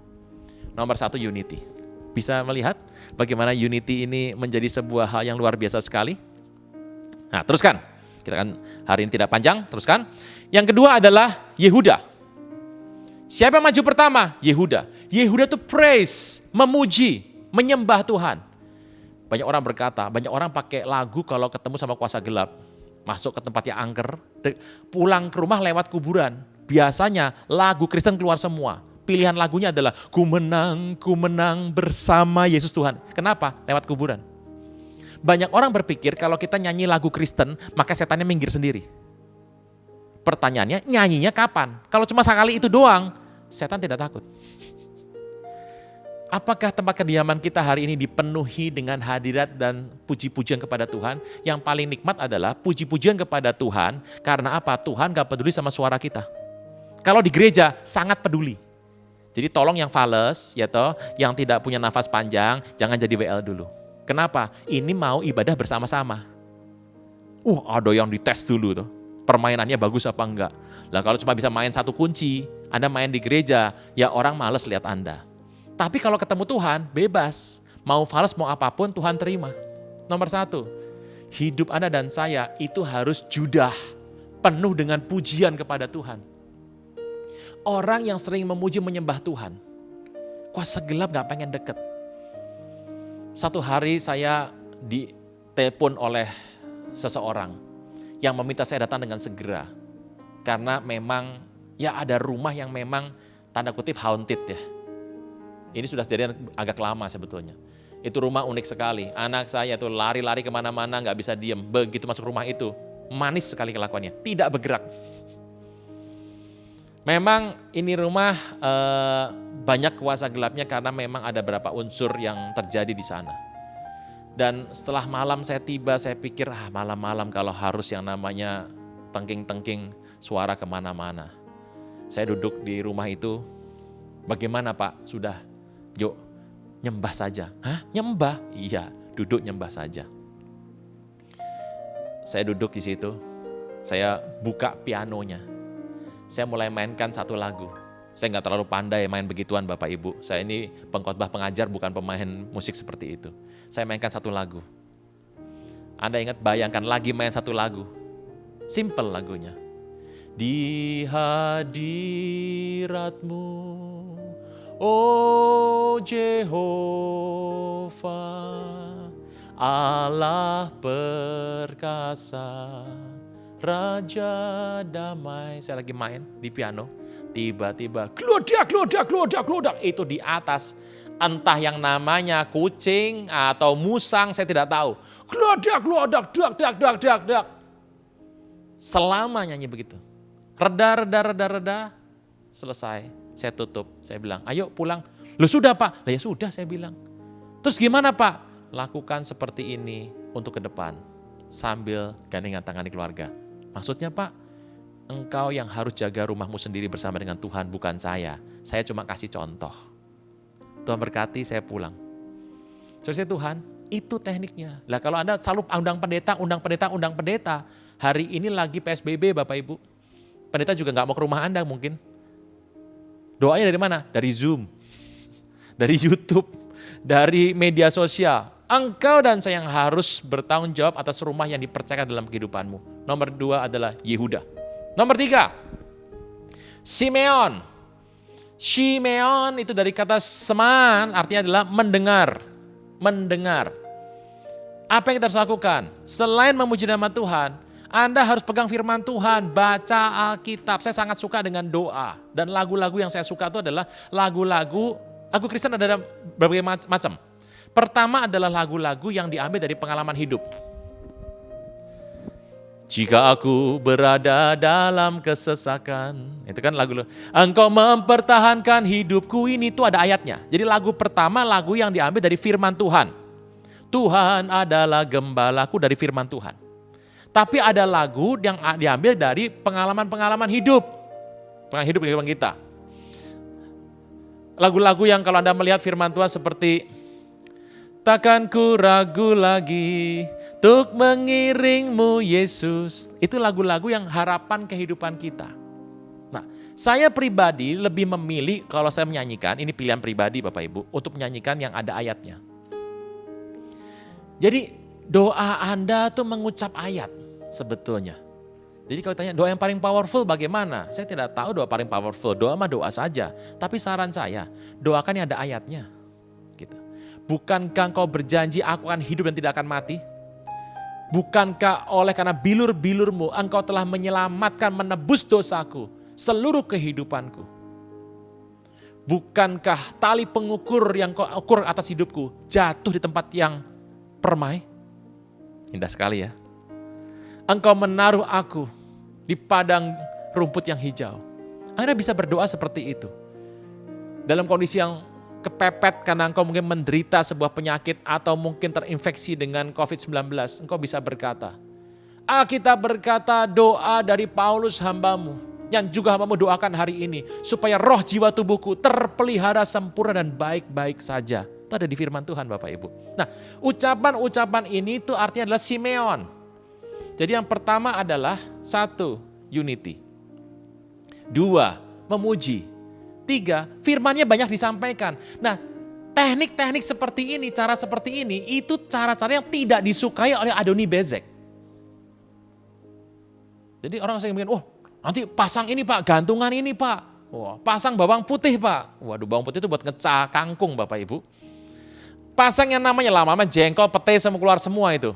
Nomor 1, unity. Bisa melihat bagaimana unity ini menjadi sebuah hal yang luar biasa sekali? Nah, teruskan. Kita kan hari ini tidak panjang, teruskan. Yang kedua adalah Yehuda. Siapa yang maju pertama? Yehuda. Yehuda itu praise, memuji, menyembah Tuhan. Banyak orang berkata, banyak orang pakai lagu kalau ketemu sama kuasa gelap. Masuk ke tempat yang angker, pulang ke rumah lewat kuburan. Biasanya lagu Kristen keluar semua. Pilihan lagunya adalah ku menang bersama Yesus Tuhan. Kenapa? Lewat kuburan. Banyak orang berpikir kalau kita nyanyi lagu Kristen, maka setannya minggir sendiri. Pertanyaannya, nyanyinya kapan? Kalau cuma sekali itu doang, setan tidak takut. Apakah tempat kediaman kita hari ini dipenuhi dengan hadirat dan puji-pujian kepada Tuhan? Yang paling nikmat adalah puji-pujian kepada Tuhan, karena apa? Tuhan gak peduli sama suara kita. Kalau di gereja, sangat peduli. Jadi tolong yang fales, ya toh, yang tidak punya nafas panjang, jangan jadi WL dulu. Kenapa? Ini mau ibadah bersama-sama. Ada yang dites dulu tuh. Permainannya bagus apa enggak. Lah kalau cuma bisa main satu kunci, Anda main di gereja, ya orang males lihat Anda. Tapi kalau ketemu Tuhan, bebas. Mau fales, mau apapun, Tuhan terima. Nomor 1, hidup Anda dan saya itu harus judah, penuh dengan pujian kepada Tuhan. Orang yang sering memuji menyembah Tuhan, kuasa gelap gak pengen deket. Satu hari saya ditelepon oleh seseorang yang meminta saya datang dengan segera. Karena memang ya ada rumah yang memang tanda kutip haunted ya. Ini sudah jadi agak lama sebetulnya. Itu rumah unik sekali. Anak saya tuh lari-lari kemana-mana gak bisa diem. Begitu masuk rumah itu, manis sekali kelakuannya. Tidak bergerak. Memang ini rumah banyak kuasa gelapnya karena memang ada beberapa unsur yang terjadi di sana. Dan setelah malam saya tiba, saya pikir malam-malam kalau harus yang namanya tengking-tengking suara kemana-mana. Saya duduk di rumah itu, bagaimana Pak? Sudah, yuk nyembah saja. Hah? Nyembah? Iya, duduk nyembah saja. Saya duduk di situ, saya buka pianonya. Saya mulai mainkan satu lagu. Saya nggak terlalu pandai main begituan Bapak Ibu. Saya ini pengkhotbah pengajar, bukan pemain musik seperti itu. Saya mainkan satu lagu. Anda ingat, bayangkan lagi main satu lagu. Simple lagunya. Di hadirat-Mu, oh Jehovah, Allah perkasa, Raja damai. Saya lagi main di piano, tiba-tiba glodak. Itu di atas, entah yang namanya kucing atau musang, saya tidak tahu. Glodak, dak. Selama nyanyi begitu. Reda, selesai. Saya tutup, saya bilang, ayo pulang. Loh sudah Pak? Lah ya sudah, saya bilang. Terus gimana Pak? Lakukan seperti ini untuk ke depan, sambil gandengan tangan keluarga. Maksudnya Pak, engkau yang harus jaga rumahmu sendiri bersama dengan Tuhan, bukan saya. Saya cuma kasih contoh. Tuhan berkati, saya pulang. Selesai Tuhan, itu tekniknya. Lah kalau Anda selalu undang pendeta. Hari ini lagi PSBB Bapak Ibu. Pendeta juga gak mau ke rumah Anda mungkin. Doanya dari mana? Dari Zoom, dari YouTube, dari media sosial. Engkau dan saya yang harus bertanggung jawab atas rumah yang dipercayakan dalam kehidupanmu. Nomor 2 adalah Yehuda. Nomor 3, Simeon. Simeon itu dari kata seman, artinya adalah mendengar. Apa yang kita harus lakukan? Selain memuji nama Tuhan, Anda harus pegang firman Tuhan, baca Alkitab. Saya sangat suka dengan doa. Dan lagu-lagu yang saya suka itu adalah lagu Kristen ada berbagai macam. Pertama adalah lagu-lagu yang diambil dari pengalaman hidup. Jika aku berada dalam kesesakan, itu kan lagu, engkau mempertahankan hidupku ini, itu ada ayatnya. Jadi lagu pertama lagu yang diambil dari firman Tuhan. Tuhan adalah gembalaku, dari firman Tuhan. Tapi ada lagu yang diambil dari pengalaman-pengalaman hidup. Pengalaman hidup kehidupan kita. Lagu-lagu yang kalau Anda melihat firman Tuhan seperti takkan ku ragu lagi untuk mengiringmu Yesus. Itu lagu-lagu yang harapan kehidupan kita. Nah, Saya pribadi lebih memilih kalau saya menyanyikan, ini pilihan pribadi Bapak Ibu, untuk menyanyikan yang ada ayatnya. Jadi doa Anda tuh mengucap ayat sebetulnya. Jadi kalau tanya doa yang paling powerful bagaimana? Saya tidak tahu doa paling powerful, doa mah doa saja. Tapi saran saya, doakan yang ada ayatnya. Gitu. Bukankah engkau berjanji aku akan hidup dan tidak akan mati? Bukankah oleh karena bilur-bilurmu engkau telah menyelamatkan, menebus dosaku, seluruh kehidupanku? Bukankah tali pengukur yang kau ukur atas hidupku jatuh di tempat yang permai? Indah sekali ya. Engkau menaruh aku di padang rumput yang hijau. Anda bisa berdoa seperti itu. Dalam kondisi yang kepepet karena engkau mungkin menderita sebuah penyakit atau mungkin terinfeksi dengan COVID-19, engkau bisa berkata, Alkitab berkata doa dari Paulus hambamu, yang juga hambamu doakan hari ini, supaya roh jiwa tubuhku terpelihara sempurna dan baik-baik saja. Itu ada di firman Tuhan Bapak Ibu. Nah, ucapan-ucapan ini itu artinya adalah Simeon. Jadi yang pertama adalah 1, unity. 2, memuji. 3, firmannya banyak disampaikan. Nah, teknik-teknik seperti ini, cara seperti ini, itu cara-cara yang tidak disukai oleh Adoni Bezek. Jadi orang sering bilang, nanti pasang ini Pak, gantungan ini Pak. Wah, pasang bawang putih Pak. Waduh, bawang putih itu buat ngecah kangkung Bapak Ibu. Pasang yang namanya lama-lama jengkol, pete semua keluar semua itu.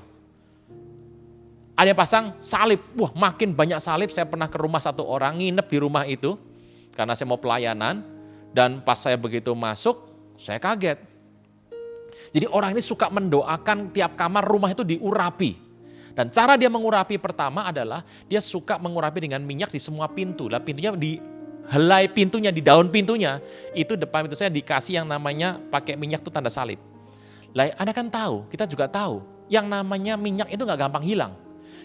Ada yang pasang salib. Wah, makin banyak salib. Saya pernah ke rumah satu orang, nginep di rumah itu. Karena saya mau pelayanan, dan pas saya begitu masuk, saya kaget. Jadi orang ini suka mendoakan tiap kamar rumah itu diurapi. Dan cara dia mengurapi pertama adalah, dia suka mengurapi dengan minyak di semua pintu. Lah pintunya di helai pintunya, di daun pintunya, itu depan pintu saya dikasih yang namanya pakai minyak itu tanda salib. Lah Anda kan tahu, kita juga tahu, yang namanya minyak itu gak gampang hilang.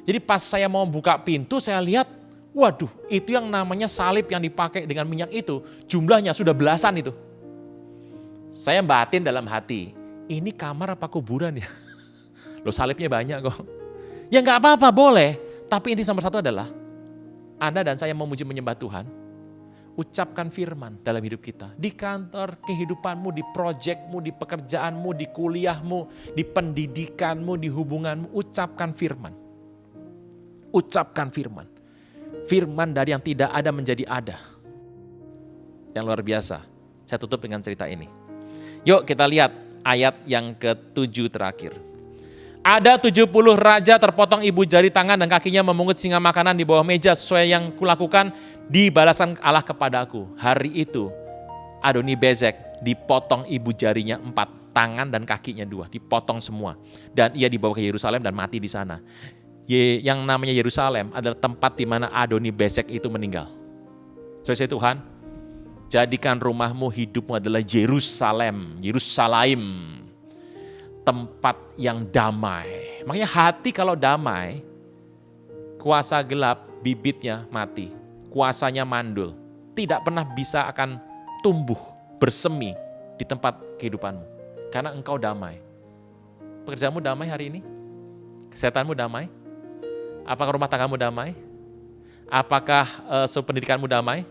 Jadi pas saya mau buka pintu, saya lihat, waduh, itu yang namanya salib yang dipakai dengan minyak itu, jumlahnya sudah belasan itu. Saya batin dalam hati, ini kamar apa kuburan ya? Loh salibnya banyak kok. Ya nggak apa-apa, boleh. Tapi inti nomor 1 adalah, Anda dan saya memuji menyembah Tuhan, ucapkan firman dalam hidup kita. Di kantor, kehidupanmu, di proyekmu, di pekerjaanmu, di kuliahmu, di pendidikanmu, di hubunganmu, ucapkan firman. Ucapkan firman. Firman dari yang tidak ada menjadi ada. Yang luar biasa. Saya tutup dengan cerita ini. Yuk kita lihat ayat yang ke-7 terakhir. Ada 70 raja terpotong ibu jari tangan dan kakinya memungut singa makanan di bawah meja sesuai yang kulakukan di balasan Allah kepadaku. Hari itu Adoni Bezek dipotong ibu jarinya 4, tangan dan kakinya 2, dipotong semua. Dan ia dibawa ke Yerusalem dan mati di sana. Yang namanya Yerusalem adalah tempat di mana Adoni Bezek itu meninggal. Saudara Tuhan, jadikan rumahmu, hidupmu adalah Yerusalem, tempat yang damai. Makanya hati kalau damai, kuasa gelap bibitnya mati, kuasanya mandul, tidak pernah bisa akan tumbuh, bersemi di tempat kehidupanmu. Karena engkau damai. Pekerjaanmu damai hari ini? Kesehatanmu damai? Apakah rumah tanggamu damai? Apakah pendidikanmu damai?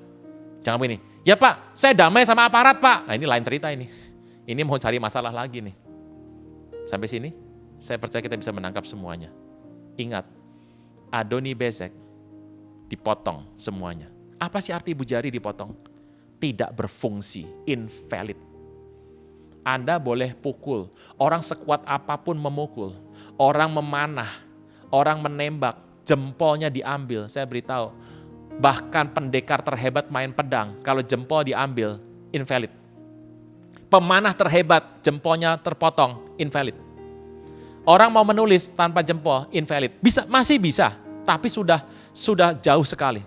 Jangan begini, ya Pak, saya damai sama aparat Pak. Nah ini lain cerita ini. Ini mau cari masalah lagi nih. Sampai sini, saya percaya kita bisa menangkap semuanya. Ingat, Adoni Bezek dipotong semuanya. Apa sih arti ibu jari dipotong? Tidak berfungsi, invalid. Anda boleh pukul, orang sekuat apapun memukul, orang memanah, orang menembak, jempolnya diambil. Saya beritahu, bahkan pendekar terhebat main pedang, kalau jempol diambil, invalid. Pemanah terhebat, jempolnya terpotong, invalid. Orang mau menulis tanpa jempol, invalid. Masih bisa, tapi sudah jauh sekali,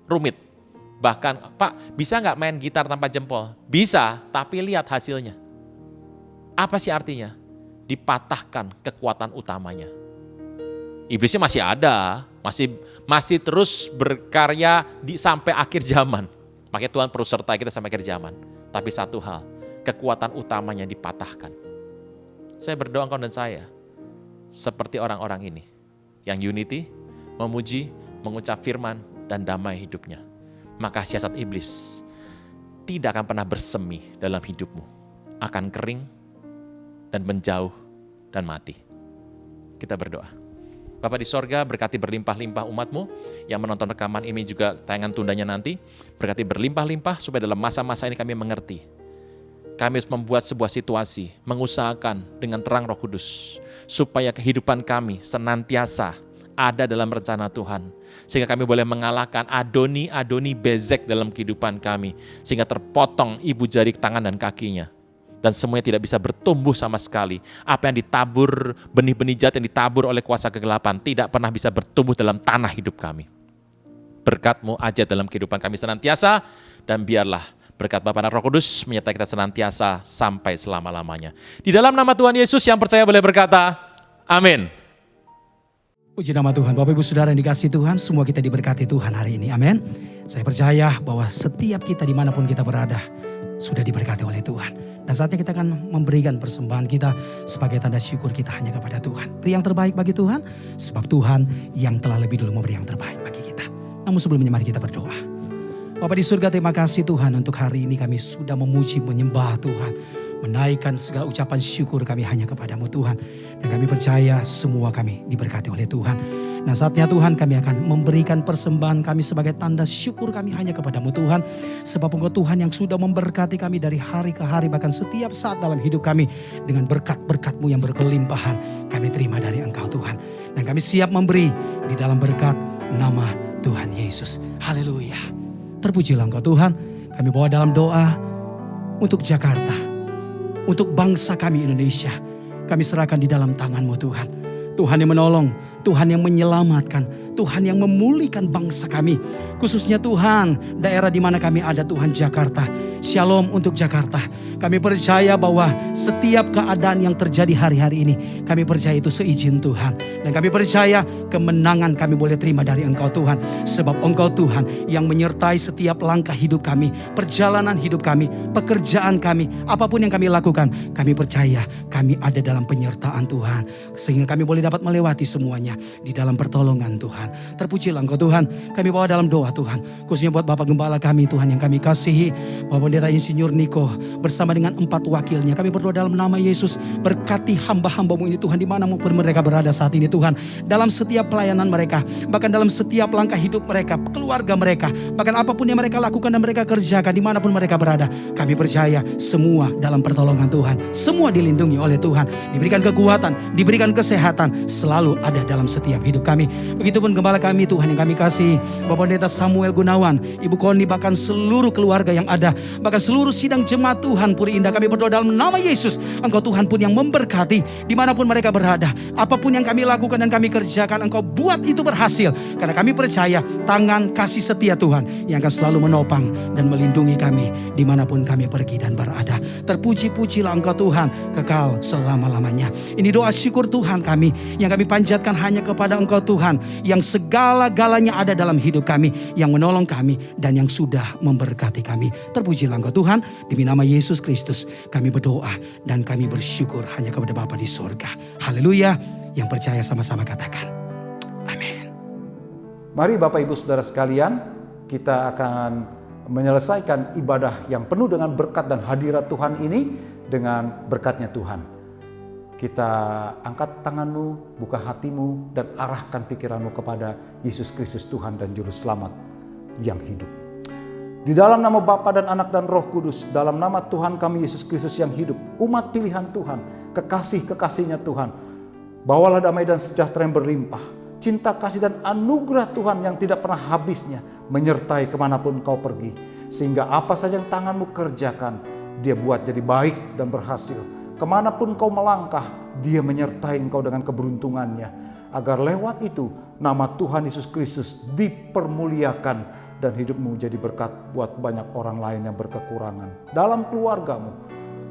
rumit. Bahkan, Pak, bisa nggak main gitar tanpa jempol? Bisa, tapi lihat hasilnya. Apa sih artinya? Dipatahkan kekuatan utamanya. Iblisnya masih ada, masih terus berkarya sampai akhir zaman. Makanya Tuhan perlu sertai kita sampai akhir zaman. Tapi satu hal, kekuatan utamanya dipatahkan. Saya berdoa engkau dan saya, seperti orang-orang ini, yang unity, memuji, mengucap firman, dan damai hidupnya. maka siasat iblis tidak akan pernah bersemi dalam hidupmu. Akan kering dan menjauh dan mati. Kita berdoa. Bapa di sorga, berkati berlimpah-limpah umat-Mu yang menonton rekaman ini juga tayangan tundanya nanti. Berkati berlimpah-limpah supaya dalam masa-masa ini kami mengerti. Kami harus membuat sebuah situasi, mengusahakan dengan terang Roh Kudus, supaya kehidupan kami senantiasa ada dalam rencana Tuhan. Sehingga kami boleh mengalahkan adoni bezek dalam kehidupan kami. Sehingga terpotong ibu jari tangan dan kakinya. Dan semuanya tidak bisa bertumbuh sama sekali. Apa yang ditabur, benih-benih jahat yang ditabur oleh kuasa kegelapan tidak pernah bisa bertumbuh dalam tanah hidup kami. Berkat-Mu aja dalam kehidupan kami senantiasa, dan biarlah berkat Bapa dan Roh Kudus menyertai kita senantiasa sampai selama-lamanya. Di dalam nama Tuhan Yesus, yang percaya boleh berkata, amin. Puji nama Tuhan, Bapak Ibu Saudara yang dikasihi Tuhan, semua kita diberkati Tuhan hari ini, amin. Saya percaya bahwa setiap kita dimanapun kita berada, sudah diberkati oleh Tuhan. Dan saatnya kita akan memberikan persembahan kita sebagai tanda syukur kita hanya kepada Tuhan. Beri yang terbaik bagi Tuhan, sebab Tuhan yang telah lebih dulu memberi yang terbaik bagi kita. Namun sebelumnya mari kita berdoa. Bapa di surga, terima kasih Tuhan untuk hari ini kami sudah memuji, menyembah Tuhan. Menaikkan segala ucapan syukur kami hanya kepadamu Tuhan. Dan kami percaya semua kami diberkati oleh Tuhan. Nah saatnya Tuhan kami akan memberikan persembahan kami sebagai tanda syukur kami hanya kepadamu Tuhan. Sebab Engkau Tuhan yang sudah memberkati kami dari hari ke hari, bahkan setiap saat dalam hidup kami. Dengan berkat-berkat-Mu yang berkelimpahan kami terima dari Engkau Tuhan. Dan kami siap memberi di dalam berkat nama Tuhan Yesus. Haleluya. Terpujilah Engkau Tuhan. Kami bawa dalam doa untuk Jakarta, untuk bangsa kami Indonesia. Kami serahkan di dalam tangan-Mu Tuhan. Tuhan yang menolong, Tuhan yang menyelamatkan, Tuhan yang memulihkan bangsa kami. Khususnya Tuhan, daerah di mana kami ada Tuhan, Jakarta. Shalom untuk Jakarta. Kami percaya bahwa setiap keadaan yang terjadi hari-hari ini, kami percaya itu seizin Tuhan. Dan kami percaya kemenangan kami boleh terima dari Engkau Tuhan. Sebab Engkau Tuhan yang menyertai setiap langkah hidup kami, perjalanan hidup kami, pekerjaan kami, apapun yang kami lakukan. Kami percaya kami ada dalam penyertaan Tuhan. Sehingga kami boleh dapat melewati semuanya di dalam pertolongan Tuhan. Terpujilah Engkau Tuhan. Kami bawa dalam doa Tuhan. Khususnya buat Bapak Gembala kami Tuhan yang kami kasihi. Bapak Pendeta Insinyur Niko bersama dengan 4 wakilnya. Kami berdoa dalam nama Yesus. Berkati hamba-hamba-Mu ini Tuhan, dimanapun mereka berada saat ini Tuhan. Dalam setiap pelayanan mereka. Bahkan dalam setiap langkah hidup mereka. Keluarga mereka. Bahkan apapun yang mereka lakukan dan mereka kerjakan dimanapun mereka berada. Kami percaya semua dalam pertolongan Tuhan. Semua dilindungi oleh Tuhan. Diberikan kekuatan, diberikan kesehatan. Selalu ada dalam setiap hidup kami. Begitupun Gembala kami Tuhan yang kami kasih. Bapak Pendeta Samuel Gunawan, Ibu Koni, bahkan seluruh keluarga yang ada. Bahkan seluruh sidang jemaat Tuhan Puri Indah, kami berdoa dalam nama Yesus. Engkau Tuhan pun yang memberkati dimanapun mereka berada. Apapun yang kami lakukan dan kami kerjakan, Engkau buat itu berhasil. Karena kami percaya tangan kasih setia Tuhan yang akan selalu menopang dan melindungi kami dimanapun kami pergi dan berada. Terpuji-pujilah Engkau Tuhan kekal selama-lamanya. Ini doa syukur Tuhan kami yang kami panjatkan hanya kepada Engkau Tuhan yang segala-galanya ada dalam hidup kami, yang menolong kami dan yang sudah memberkati kami. Terpujilah Engkau Tuhan, demi nama Yesus Kristus kami berdoa dan kami bersyukur hanya kepada Bapa di sorga. Haleluya. Yang percaya sama-sama katakan amin. Mari Bapak Ibu Saudara sekalian, kita akan menyelesaikan ibadah yang penuh dengan berkat dan hadirat Tuhan ini dengan berkatnya Tuhan. Kita angkat tanganmu, buka hatimu, dan arahkan pikiranmu kepada Yesus Kristus Tuhan dan Juru Selamat yang hidup. Di dalam nama Bapa dan Anak dan Roh Kudus, dalam nama Tuhan kami Yesus Kristus yang hidup, umat pilihan Tuhan, kekasih-kekasihnya Tuhan, bawalah damai dan sejahtera yang berlimpah, cinta kasih dan anugerah Tuhan yang tidak pernah habisnya, menyertai kemanapun kau pergi. Sehingga apa saja yang tanganmu kerjakan, dia buat jadi baik dan berhasil. Kemanapun kau melangkah, dia menyertai engkau dengan keberuntungannya. Agar lewat itu, nama Tuhan Yesus Kristus dipermuliakan dan hidupmu jadi berkat buat banyak orang lain yang berkekurangan. Dalam keluargamu,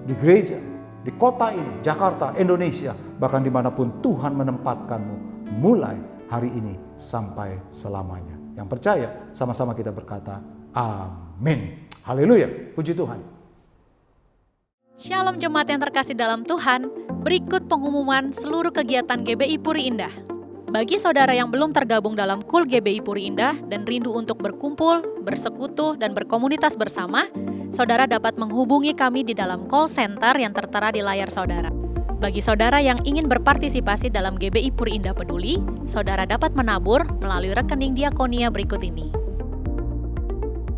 di gereja, di kota ini, Jakarta, Indonesia, bahkan dimanapun Tuhan menempatkanmu, mulai hari ini sampai selamanya. Yang percaya, sama-sama kita berkata, amin. Haleluya, puji Tuhan. Shalom jemaat yang terkasih dalam Tuhan, berikut pengumuman seluruh kegiatan GBI Puri Indah. Bagi saudara yang belum tergabung dalam KUL GBI Puri Indah dan rindu untuk berkumpul, bersekutu, dan berkomunitas bersama, saudara dapat menghubungi kami di dalam call center yang tertera di layar saudara. Bagi saudara yang ingin berpartisipasi dalam GBI Puri Indah Peduli, saudara dapat menabur melalui rekening diakonia berikut ini.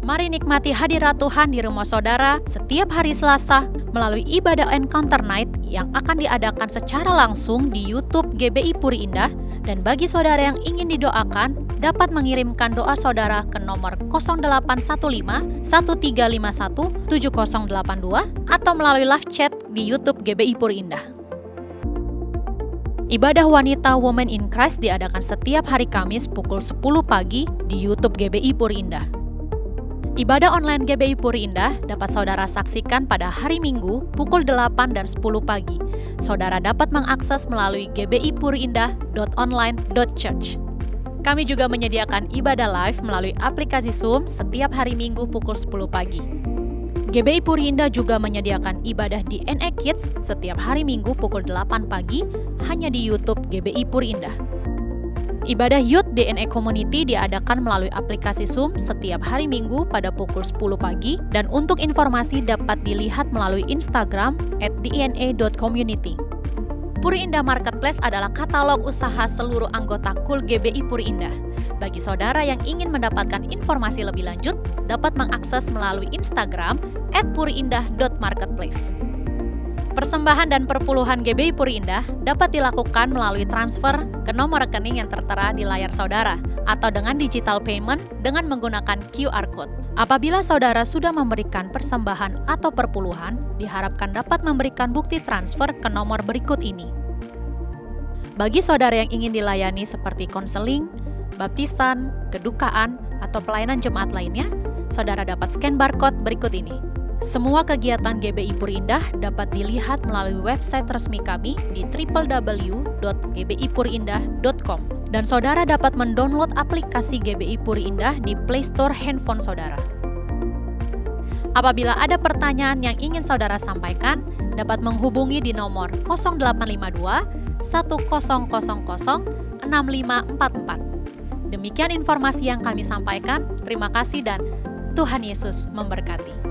Mari nikmati hadirat Tuhan di rumah saudara setiap hari Selasa melalui ibadah Encounter Night yang akan diadakan secara langsung di YouTube GBI Puri Indah, dan bagi saudara yang ingin didoakan dapat mengirimkan doa saudara ke nomor 0815 1351 7082 atau melalui live chat di YouTube GBI Puri Indah. Ibadah wanita Women in Christ diadakan setiap hari Kamis pukul 10 pagi di YouTube GBI Puri Indah. Ibadah online GBI Puri Indah dapat saudara saksikan pada hari Minggu pukul 8 dan 10 pagi. Saudara dapat mengakses melalui gbipuriindah.online.church. Kami juga menyediakan ibadah live melalui aplikasi Zoom setiap hari Minggu pukul 10 pagi. GBI Puri Indah juga menyediakan ibadah DNA Kids setiap hari Minggu pukul 8 pagi hanya di YouTube GBI Puri Indah. Ibadah Youth DNA Community diadakan melalui aplikasi Zoom setiap hari Minggu pada pukul 10 pagi, dan untuk informasi dapat dilihat melalui Instagram @dna.community. Puri Indah Marketplace adalah katalog usaha seluruh anggota KUL GBI Puri Indah. Bagi saudara yang ingin mendapatkan informasi lebih lanjut, dapat mengakses melalui Instagram @puriindah.marketplace. Persembahan dan perpuluhan GBI Puri Indah dapat dilakukan melalui transfer ke nomor rekening yang tertera di layar saudara atau dengan digital payment dengan menggunakan QR Code. Apabila saudara sudah memberikan persembahan atau perpuluhan, diharapkan dapat memberikan bukti transfer ke nomor berikut ini. Bagi saudara yang ingin dilayani seperti konseling, baptisan, kedukaan, atau pelayanan jemaat lainnya, saudara dapat scan barcode berikut ini. Semua kegiatan GBI Puri Indah dapat dilihat melalui website resmi kami di www.gbipuriindah.com, dan saudara dapat mendownload aplikasi GBI Puri Indah di Play Store handphone saudara. Apabila ada pertanyaan yang ingin saudara sampaikan, dapat menghubungi di nomor 0852 1000 6544. Demikian informasi yang kami sampaikan. Terima kasih dan Tuhan Yesus memberkati.